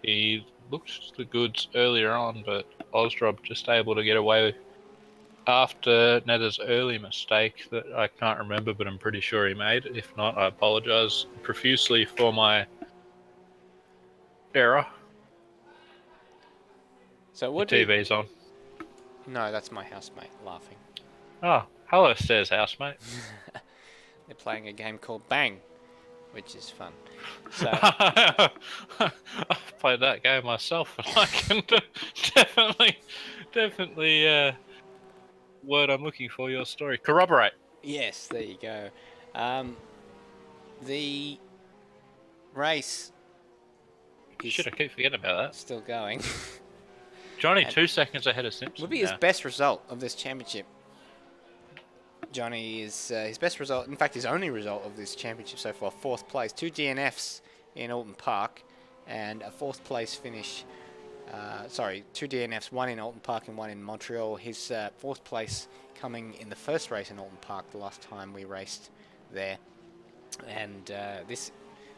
He looked the goods earlier on, but Osrob just able to get away after Nether's early mistake that I can't remember, but I'm pretty sure he made. If not, I apologise profusely for my error. So what? The TV's on. No, that's my housemate laughing. Oh, hello, stairs housemate. They're playing a game called Bang, which is fun. So I've played that game myself, and I can definitely word I'm looking for your story. Corroborate. yes, there you go. The race is Shit, I keep forgetting about that. still going. Johnny, And 2 seconds ahead of Simpson. Would be his now. best result of this championship. Johnny is his best result, in fact his only result of this championship so far, 4th place. 2 DNFs in Alton Park and a 4th place finish. 2 DNFs, 1 in Alton Park and 1 in Montreal. His 4th place coming in the first race in Alton Park the last time we raced there. And this,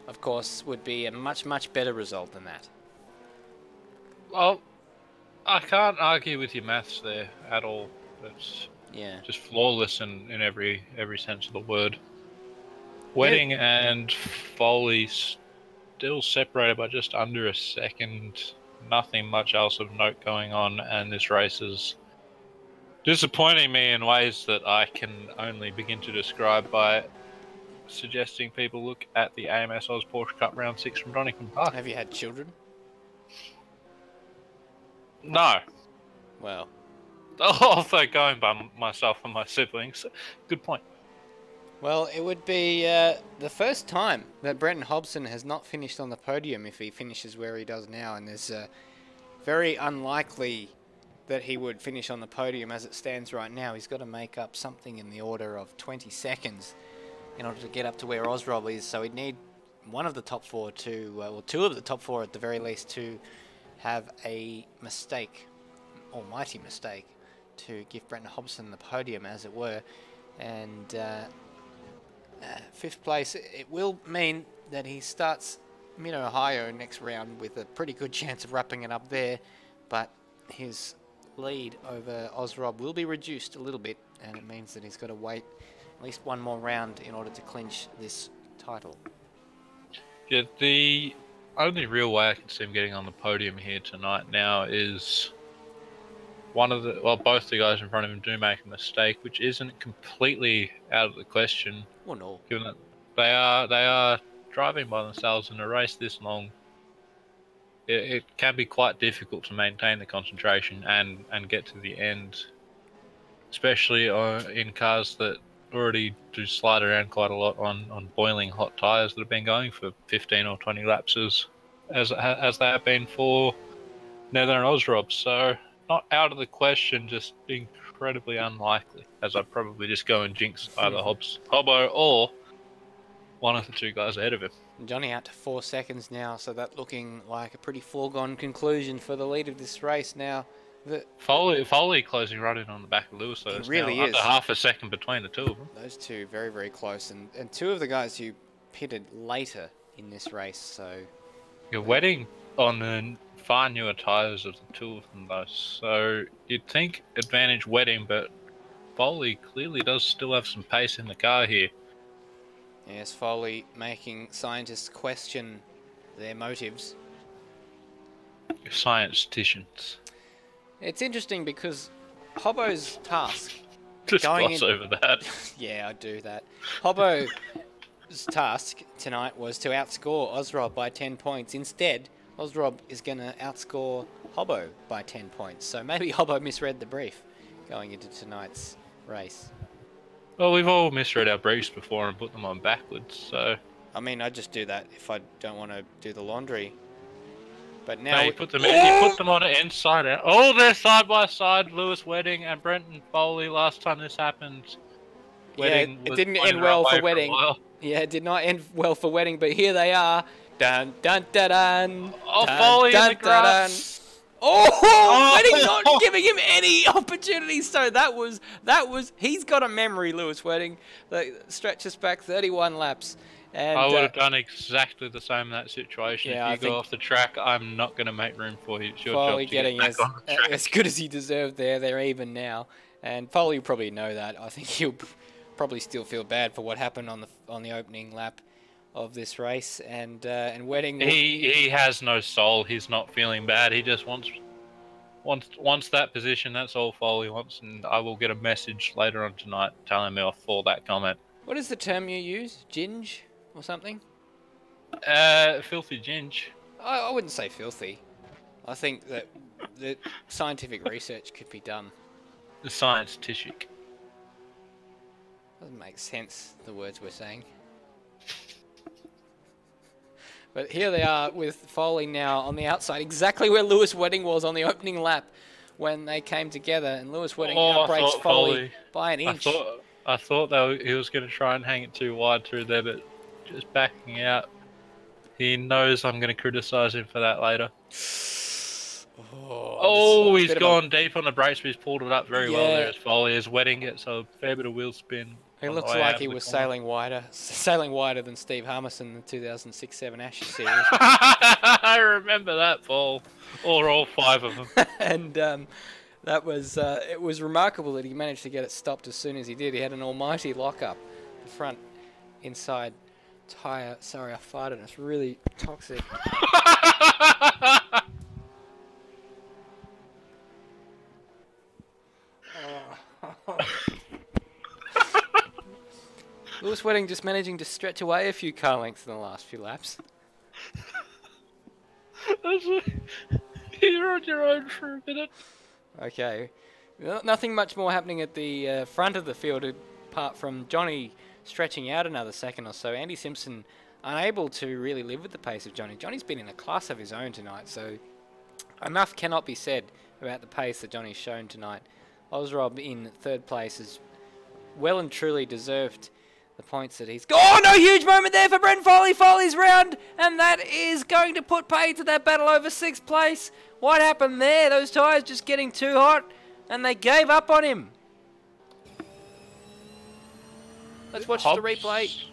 of course, would be a much, much better result than that. Well, I can't argue with your maths there at all. It's just flawless in every sense of the word. Wedding and Foley still separated by just under a second. Nothing much else of note going on, and this race is disappointing me in ways that I can only begin to describe by suggesting people look at the AMS Oz Porsche Cup Round 6 from Donington Park. Have you had children? No. Well, Although going by myself and my siblings. Good point. well, it would be the first time that Brenton Hobson has not finished on the podium if he finishes where he does now, and there's very unlikely that he would finish on the podium as it stands right now. He's got to make up something in the order of 20 seconds in order to get up to where Ozrob is, so he'd need one of the top 4 to, well, 2 of the top 4 at the very least to have a mistake, almighty mistake, to give Brenton Hobson the podium, as it were. And 5th place, it will mean that he starts mid-Ohio next round with a pretty good chance of wrapping it up there, but his lead over Ozrob will be reduced a little bit, and it means that he's got to wait at least one more round in order to clinch this title. Yeah, the only real way I can see him getting on the podium here tonight now is both the guys in front of him do make a mistake, which isn't completely out of the question. Well, no. Given that they are driving by themselves in a race this long, it can be quite difficult to maintain the concentration and get to the end, especially in cars that already do slide around quite a lot on boiling hot tyres that have been going for 15 or 20 laps as they have been for Nether and Ozrob. So not out of the question, just incredibly unlikely, as I'd probably just go and jinx either Hobbo or one of the 2 guys ahead of him. Johnny out to 4 seconds now, so that looking like a pretty foregone conclusion for the lead of this race now. Foley closing right in on the back of Lewis, so It it's really now is. under half a second between the 2 of them. Those 2 very, very close, and 2 of the guys who pitted later in this race, so... You're wetting on the far newer tyres of the 2 of them, though, so you'd think advantage wetting, but Foley clearly does still have some pace in the car here. Yes, Foley making scientists question their motives. Scienticians. It's interesting because Hobbo's task... Just going gloss in- over that. Yeah, I do that. Hobbo's task tonight was to outscore Ozrob by 10 points. Instead, Ozrob is going to outscore Hobbo by 10 points. So maybe Hobbo misread the brief going into tonight's race. Well, we've all misread our briefs before and put them on backwards, so... I mean, I just do that if I don't want to do the laundry. But now... No, you put them on it inside out. Oh, they're side by side, Lewis Wedding and Brenton Foley. Last time this happened, Wedding it was didn't pointed end well away for a Wedding. while. Yeah, it did not end well for Wedding, but here they are. Dun, dun, dun, dun. Oh, dun, Foley dun, in the dun, grass. dun. Oh, Wedding not giving him any opportunity. So that was, he's got a memory, Lewis Wedding, that stretches back 31 laps. And I would have done exactly the same in that situation. Yeah, If you go off the track, I'm not going to make room for you. It's your Foley job to get getting back on the track. as good as he deserved there. They're even now. And Foley will probably know that. I think he'll probably still feel bad for what happened on the opening lap of this race, and Wedding. He has no soul. He's not feeling bad. He just wants that position. That's all Foley wants, and I will get a message later on tonight telling me off for that comment. What is the term you use? Ginge or something? Filthy ginge. I wouldn't say filthy. I think that the scientific research could be done. The science-ticic. Doesn't make sense, the words we're saying. But here they are with Foley now on the outside, exactly where Lewis Wedding was on the opening lap when they came together, and Lewis Wedding outbrakes Foley by an inch. I thought he was going to try and hang it too wide through there, but just backing out. He knows I'm going to criticise him for that later. He's gone deep on the brakes, but he's pulled it up very well there as Foley is wetting it, so a fair bit of wheel spin. He looks like he was sailing wider than Steve Harmison in the 2006-7 Ashes series. I remember that, Paul. Or all 5 of them. And that was it was remarkable that he managed to get it stopped as soon as he did. He had an almighty lock-up, the front inside tyre. Sorry, I farted. It's really toxic. Lewis Wedding just managing to stretch away a few car lengths in the last few laps. You're on your own for a minute. Okay. Nothing much more happening at the front of the field apart from Johnny stretching out another second or so. Andy Simpson unable to really live with the pace of Johnny. Johnny's been in a class of his own tonight, so enough cannot be said about the pace that Johnny's shown tonight. Osrob in third place has well and truly deserved the points that he's got. Oh, no, huge moment there for Brenton Foley. Foley's round, and that is going to put paid to that battle over 6th place. What happened there? Those tyres just getting too hot, and they gave up on him. Let's watch the replay.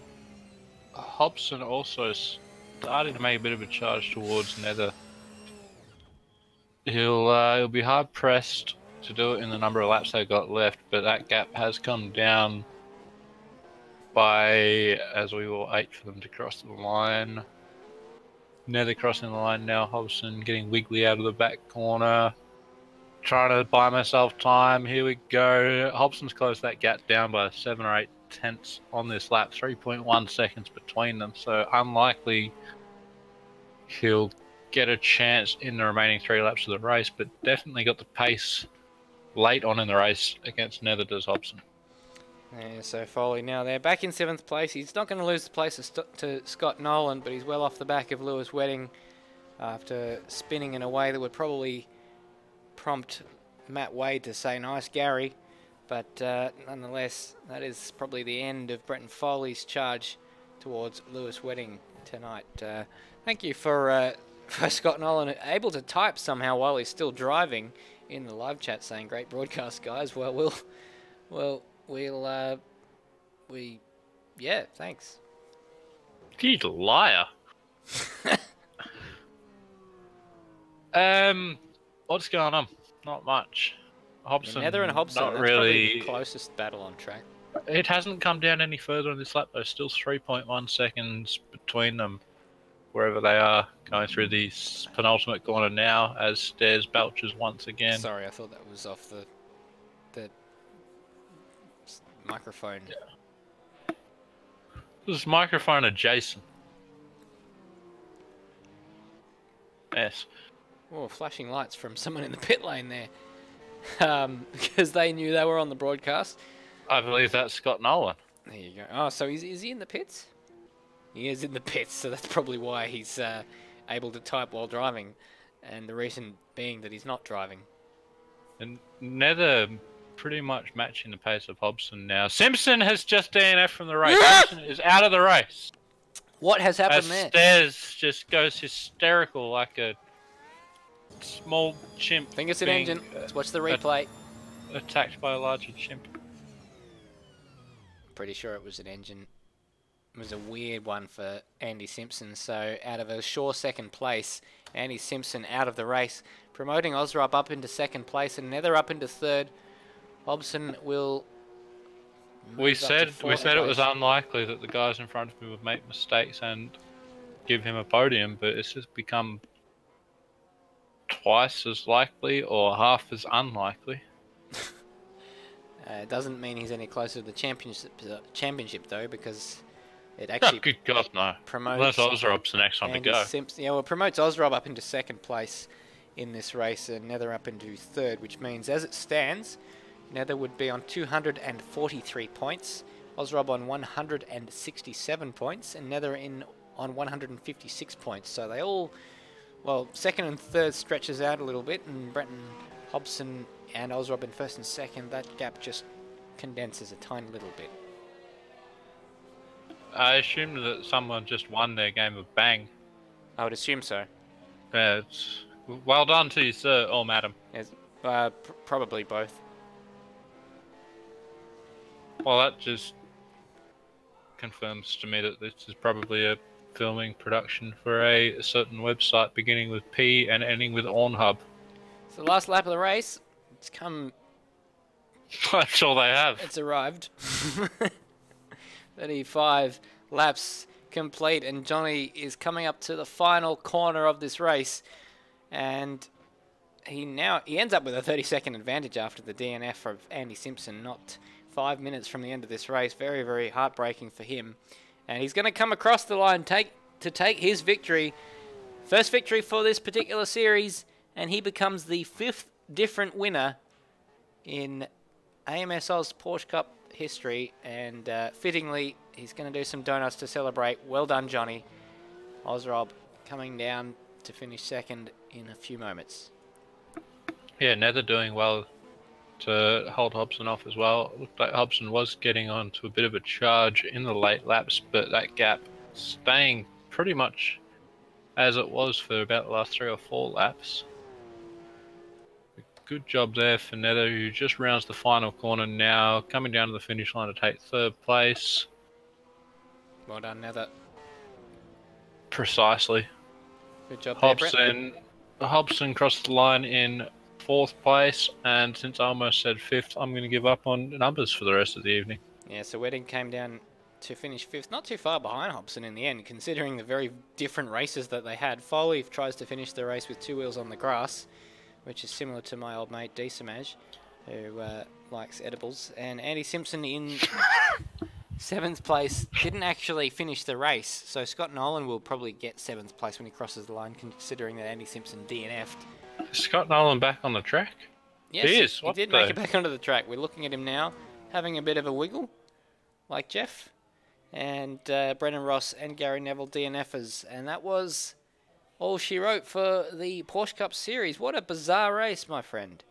Hobson also starting to make a bit of a charge towards Nether. He'll be hard pressed to do it in the number of laps they've got left, but that gap has come down by, as we will wait for them to cross the line. Nether crossing the line now. Hobson getting wiggly out of the back corner. Trying to buy myself time. Here we go. Hobson's closed that gap down by 7 or 8 tenths on this lap. 3.1 seconds between them. So unlikely he'll get a chance in the remaining 3 laps of the race, but definitely got the pace late on in the race against Nether does Hobson. Yeah, so Foley now there, back in 7th place. He's not going to lose the place to Scott Nolan, but he's well off the back of Lewis Wedding after spinning in a way that would probably prompt Matt Wade to say, nice Gary. But nonetheless, that is probably the end of Brenton Foley's charge towards Lewis Wedding tonight. Thank you for Scott Nolan, able to type somehow while he's still driving in the live chat, saying, great broadcast, guys. Yeah, thanks. He's a liar. What's going on? Not much. Hobson. Nether and Hobson, not that's really probably the closest battle on track. It hasn't come down any further on this lap though. Still 3.1 seconds between them, wherever they are going through the penultimate corner now. As Stairs belches once again. Sorry, I thought that was off the microphone. Yeah. This is microphone adjacent. Yes. Oh, flashing lights from someone in the pit lane there. Because they knew they were on the broadcast. I believe that's Scott Nolan. There you go. Oh, so is he in the pits? He is in the pits, so that's probably why he's able to type while driving. And the reason being that he's not driving. And Nether pretty much matching the pace of Hobson now. Simpson has just DNF from the race. Simpson is out of the race. What has happened there? Stairs just goes hysterical like a small chimp. Think it's an engine. Let's watch the replay. Attacked by a larger chimp. Pretty sure it was an engine. It was a weird one for Andy Simpson. So out of a sure 2nd place, Andy Simpson out of the race. Promoting Osrup up into 2nd place and Nether up into 3rd. Hobson will. We said it was unlikely that the guys in front of him would make mistakes and give him a podium, but it's just become twice as likely or half as unlikely. It doesn't mean he's any closer to the championship though, because it actually good God, no. Promotes Unless Osrob's the next one to go. Yeah, well, it promotes Osrob up into 2nd place in this race and Nether up into 3rd, which means as it stands, Nether would be on 243 points, Ozrob on 167 points, and Nether on 156 points. So they all, well, second and third stretches out a little bit, and Brenton Hobson and Ozrob in first and second, that gap just condenses a tiny little bit. I assume that someone just won their game of Bang. I would assume so. It's well done to you, sir or madam. Yes, probably both. Well, that just confirms to me that this is probably a filming production for a certain website beginning with P and ending with Ornhub. So the last lap of the race, it's come... That's all they have. It's arrived. 35 laps complete, and Johnny is coming up to the final corner of this race, and he ends up with a 30-second advantage after the DNF of Andy Simpson, not 5 minutes from the end of this race. Very, very heartbreaking for him, and he's going to come across the line to take his victory, first victory for this particular series, and he becomes the 5th different winner in AMS Oz Porsche Cup history, and fittingly, he's going to do some donuts to celebrate. Well done, Johnny. Ozrob coming down to finish second in a few moments. Yeah, Nether doing well to hold Hobson off as well. It looked like Hobson was getting on to a bit of a charge in the late laps, but that gap staying pretty much as it was for about the last 3 or 4 laps. Good job there for Nether, who just rounds the final corner now, coming down to the finish line to take 3rd place. Well done, Nether. Precisely. Good job there, Brett. Hobson crossed the line in 4th place, and since I almost said 5th, I'm going to give up on numbers for the rest of the evening. Yeah, so Wedding came down to finish 5th, not too far behind Hobson in the end, considering the very different races that they had. Foley tries to finish the race with 2 wheels on the grass, which is similar to my old mate D-Samaj, who likes edibles. And Andy Simpson in 7th place didn't actually finish the race, so Scott Nolan will probably get 7th place when he crosses the line, considering that Andy Simpson DNF'd. Is Scott Nolan back on the track? Yes, he is. He did make it back onto the track. We're looking at him now, having a bit of a wiggle, like Jeff. And Brendan Ross and Gary Neville DNFers. And that was all she wrote for the Porsche Cup Series. What a bizarre race, my friend.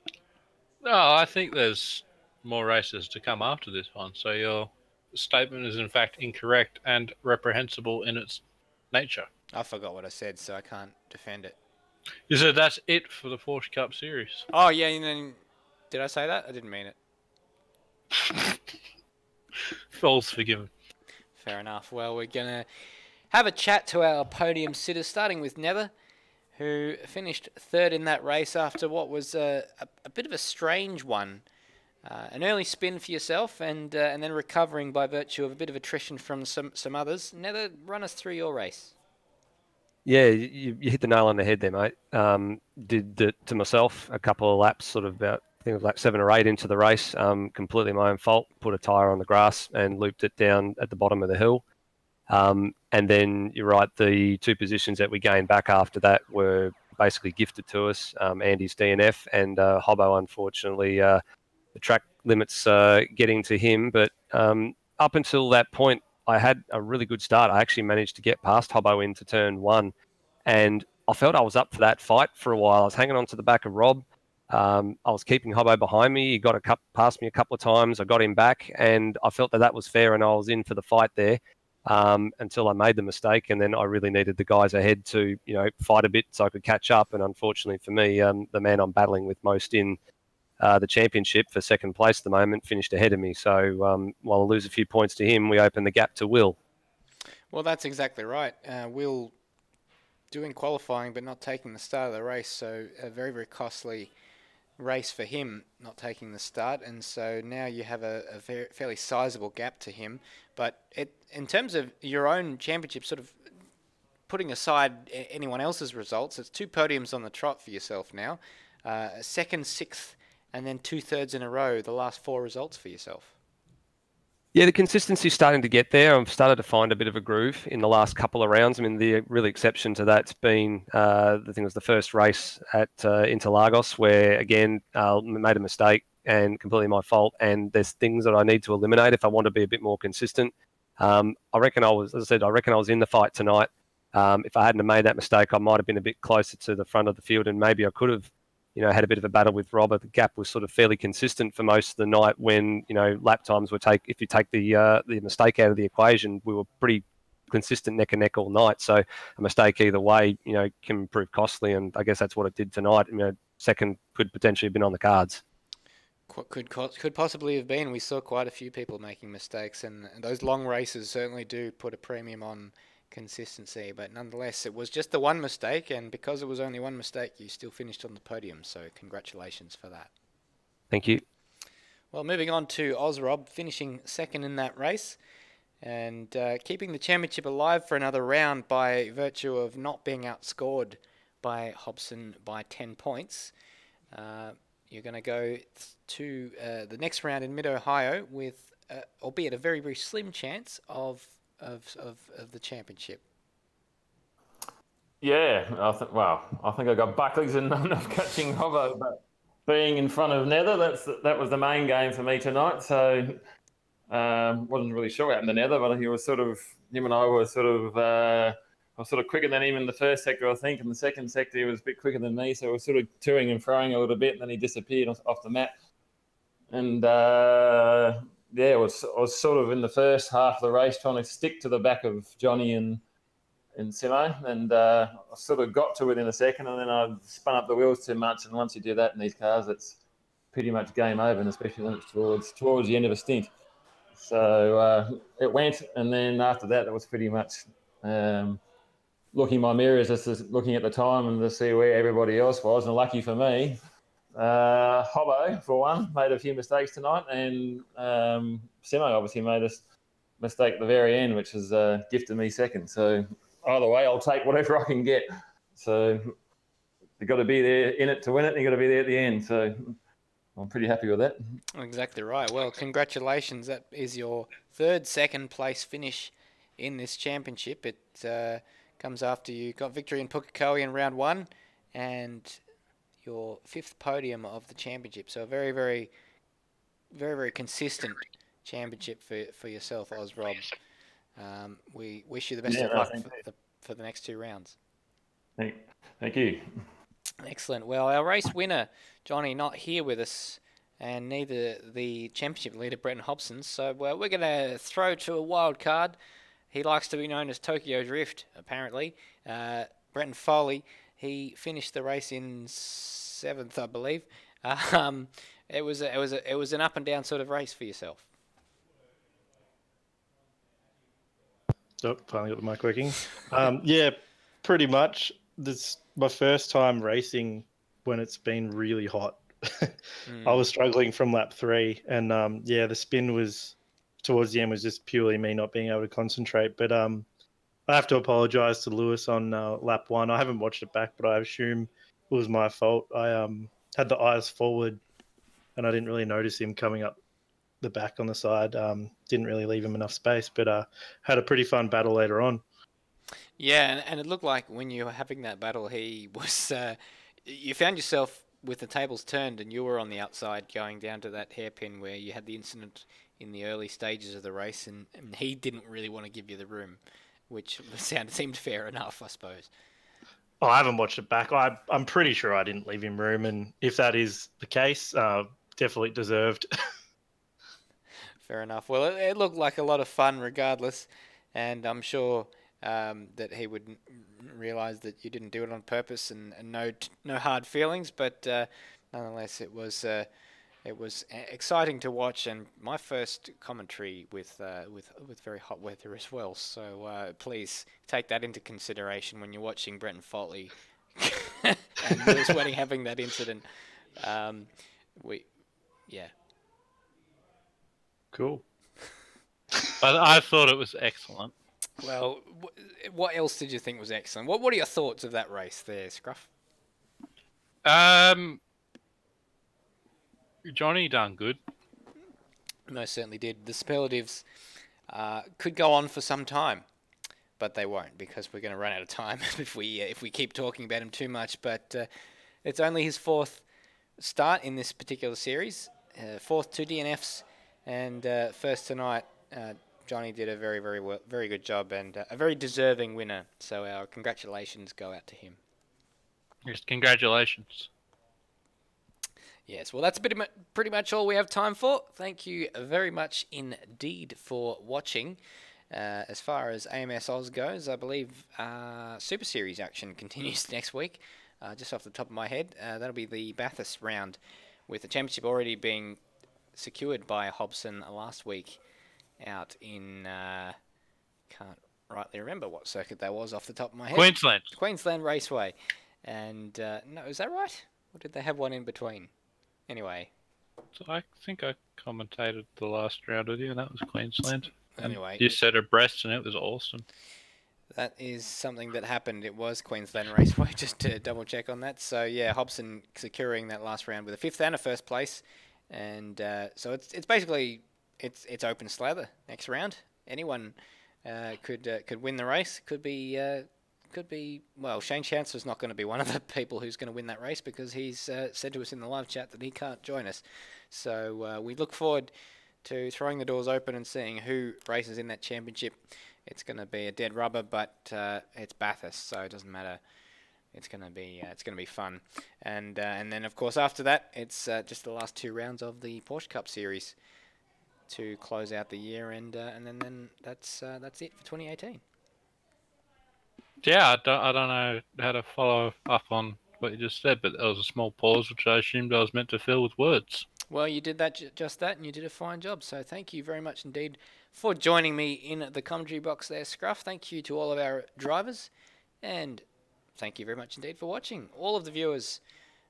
No, I think there's more races to come after this one. So your statement is in fact incorrect and reprehensible in its nature. I forgot what I said, so I can't defend it. You said that's it for the Porsche Cup Series. Oh, yeah, and then... Did I say that? I didn't mean it. False forgiven. Fair enough. Well, we're going to have a chat to our podium sitters, starting with Nether, who finished 3rd in that race after what was a bit of a strange one. An early spin for yourself, and then recovering by virtue of a bit of attrition from some others. Nether, run us through your race. Yeah, you hit the nail on the head there, mate. Did it to myself a couple of laps, sort of about, I think it was like 7 or 8 into the race. Completely my own fault. Put a tyre on the grass and looped it down at the bottom of the hill. And then you're right, the 2 positions that we gained back after that were basically gifted to us. Andy's DNF and Hobbo, unfortunately, the track limits getting to him. But up until that point, I had a really good start. I actually managed to get past Hobbo into turn 1, and I felt I was up for that fight for a while. I was hanging on to the back of Rob. I was keeping Hobbo behind me. He got past me a couple of times. I got him back, and I felt that was fair, and I was in for the fight there until I made the mistake, and then I really needed the guys ahead to, fight a bit so I could catch up. And unfortunately for me, the man I'm battling with most in the championship for 2nd place at the moment finished ahead of me. So while I lose a few points to him, we open the gap to Will. Well, that's exactly right. Will doing qualifying but not taking the start of the race, so a very, very costly race for him not taking the start, and so now you have a fairly sizable gap to him. But in terms of your own championship, sort of putting aside anyone else's results, it's 2 podiums on the trot for yourself now, 2nd, 6th, and then 2/3 in a row, the last 4 results for yourself. Yeah, the consistency's starting to get there. I've started to find a bit of a groove in the last couple of rounds. I mean, the really exception to that's been, I think it was the first race at Interlagos, where, again, made a mistake and completely my fault. And there's things that I need to eliminate if I want to be a bit more consistent. I reckon I was in the fight tonight. If I hadn't have made that mistake, I might have been a bit closer to the front of the field, and maybe I could have, had a bit of a battle with Robert. The gap was sort of fairly consistent for most of the night. When lap times were if you take the mistake out of the equation, we were pretty consistent neck and neck all night. So a mistake either way, can prove costly, and I guess that's what it did tonight. Second could potentially have been on the cards. Could possibly have been. We saw quite a few people making mistakes, and those long races certainly do put a premium on consistency. But nonetheless, it was just the one mistake, and because it was only one mistake, you still finished on the podium. So congratulations for that. Thank you. Well, moving on to Ozrob, finishing second in that race, and keeping the championship alive for another round by virtue of not being outscored by Hobson by 10 points. You're going to go to the next round in Mid-Ohio with, albeit a very, very slim chance of the championship. Yeah, I think I got Buckley's and not catching Hobbo, but being in front of Nether, that was the main game for me tonight. So wasn't really sure what happened to Nether, but he was him and I were I was sort of quicker than him in the first sector, I think. In the second sector, he was a bit quicker than me, so we were sort of toing and froing a little bit, and then he disappeared off the map. And I was sort of in the first half of the race trying to stick to the back of Johnny and Simo, and I sort of got to it in a second, and then I spun up the wheels too much. And once you do that in these cars, it's pretty much game over, and especially when it's towards the end of a stint. So it went, and then after that, it was pretty much looking in my mirrors, just looking at the time and to see where everybody else was. And lucky for me, Hobbo, for one, made a few mistakes tonight, and Simo obviously made a mistake at the very end, which has gifted me second. So either way, I'll take whatever I can get. So you've got to be there in it to win it, and you've got to be there at the end. So I'm pretty happy with that. Exactly right. Well, congratulations. That is your third second-place finish in this championship. It comes after you got victory in Pukekohe in round one and your fifth podium of the championship. So a very, very, very, very consistent championship for yourself, Ozrob. We wish you the best of luck for the next two rounds. Thank you. Excellent. Well, our race winner, Johnny, not here with us, and neither the championship leader, Brenton Hobson. So we're going to throw to a wild card. He likes to be known as Tokyo Drift, apparently. Brenton Foley, he finished the race in seventh, I believe. It was an up and down sort of race for yourself. Oh, finally got the mic working. Yeah, pretty much. This is my first time racing when it's been really hot. I was struggling from lap 3, and the spin was towards the end was just purely me not being able to concentrate. But I have to apologise to Lewis on lap 1. I haven't watched it back, but I assume it was my fault. I had the eyes forward, and I didn't really notice him coming up the back on the side. Didn't really leave him enough space, but had a pretty fun battle later on. Yeah, and it looked like when you were having that battle, he was. You found yourself with the tables turned, and you were on the outside going down to that hairpin where you had the incident in the early stages of the race, and he didn't really want to give you the room, which seemed fair enough, I suppose. Oh, I haven't watched it back. I'm pretty sure I didn't leave him room, and if that is the case, definitely deserved. Fair enough. Well, it looked like a lot of fun regardless, and I'm sure that he would realise that you didn't do it on purpose, and no hard feelings, but nonetheless it was exciting to watch, and my first commentary with very hot weather as well. So please take that into consideration when you're watching Brenton Foley and Lewis Wedding having that incident. Cool. But I thought it was excellent. Well, what else did you think was excellent? What are your thoughts of that race there, Scruff? Johnny done good. Most certainly did. The superlatives could go on for some time, but they won't, because we're going to run out of time if we keep talking about him too much. But it's only his fourth start in this particular series. fourth 2 DNFs, and first tonight. Johnny did a very good job, and a very deserving winner. So our congratulations go out to him. Yes, congratulations. Yes, well, that's pretty much all we have time for. Thank you very much indeed for watching. As far as AMS Oz goes, I believe Super Series action continues next week. Just off the top of my head, that'll be the Bathurst round, with the championship already being secured by Hobson last week out in... can't rightly remember what circuit that was off the top of my head. Queensland Raceway. And, no, is that right? Or did they have one in between? Anyway. So I think I commentated the last round with you, and that was Queensland. Anyway. You said abreast, and it was awesome. That is something that happened. It was Queensland Raceway, just to double check on that. So, yeah, Hobson securing that last round with a 5th and a 1st place. And so it's basically, it's open slather next round. Anyone could win the race. Could be, well, Shane Chancellor's not going to be one of the people who's going to win that race, because he's said to us in the live chat that he can't join us. So we look forward to throwing the doors open and seeing who races in that championship. It's going to be a dead rubber, but it's Bathurst, so it doesn't matter. It's going to be fun. And then of course after that, it's just the last 2 rounds of the Porsche Cup Series to close out the year, and then that's it for 2018. Yeah, I don't know how to follow up on what you just said, but there was a small pause, which I assumed I was meant to fill with words. Well, you did that, just that, and you did a fine job. So thank you very much indeed for joining me in the commentary box there, Scruff. Thank you to all of our drivers, and thank you very much indeed for watching. All of the viewers,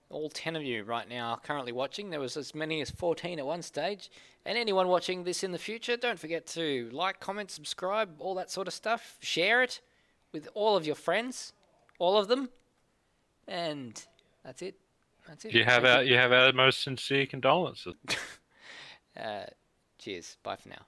all 10 of you right now currently watching. There was as many as 14 at one stage. And anyone watching this in the future, don't forget to like, comment, subscribe, all that sort of stuff. Share it with all of your friends, all of them. And that's it. That's it. You have our most sincere condolences. Cheers. Bye for now.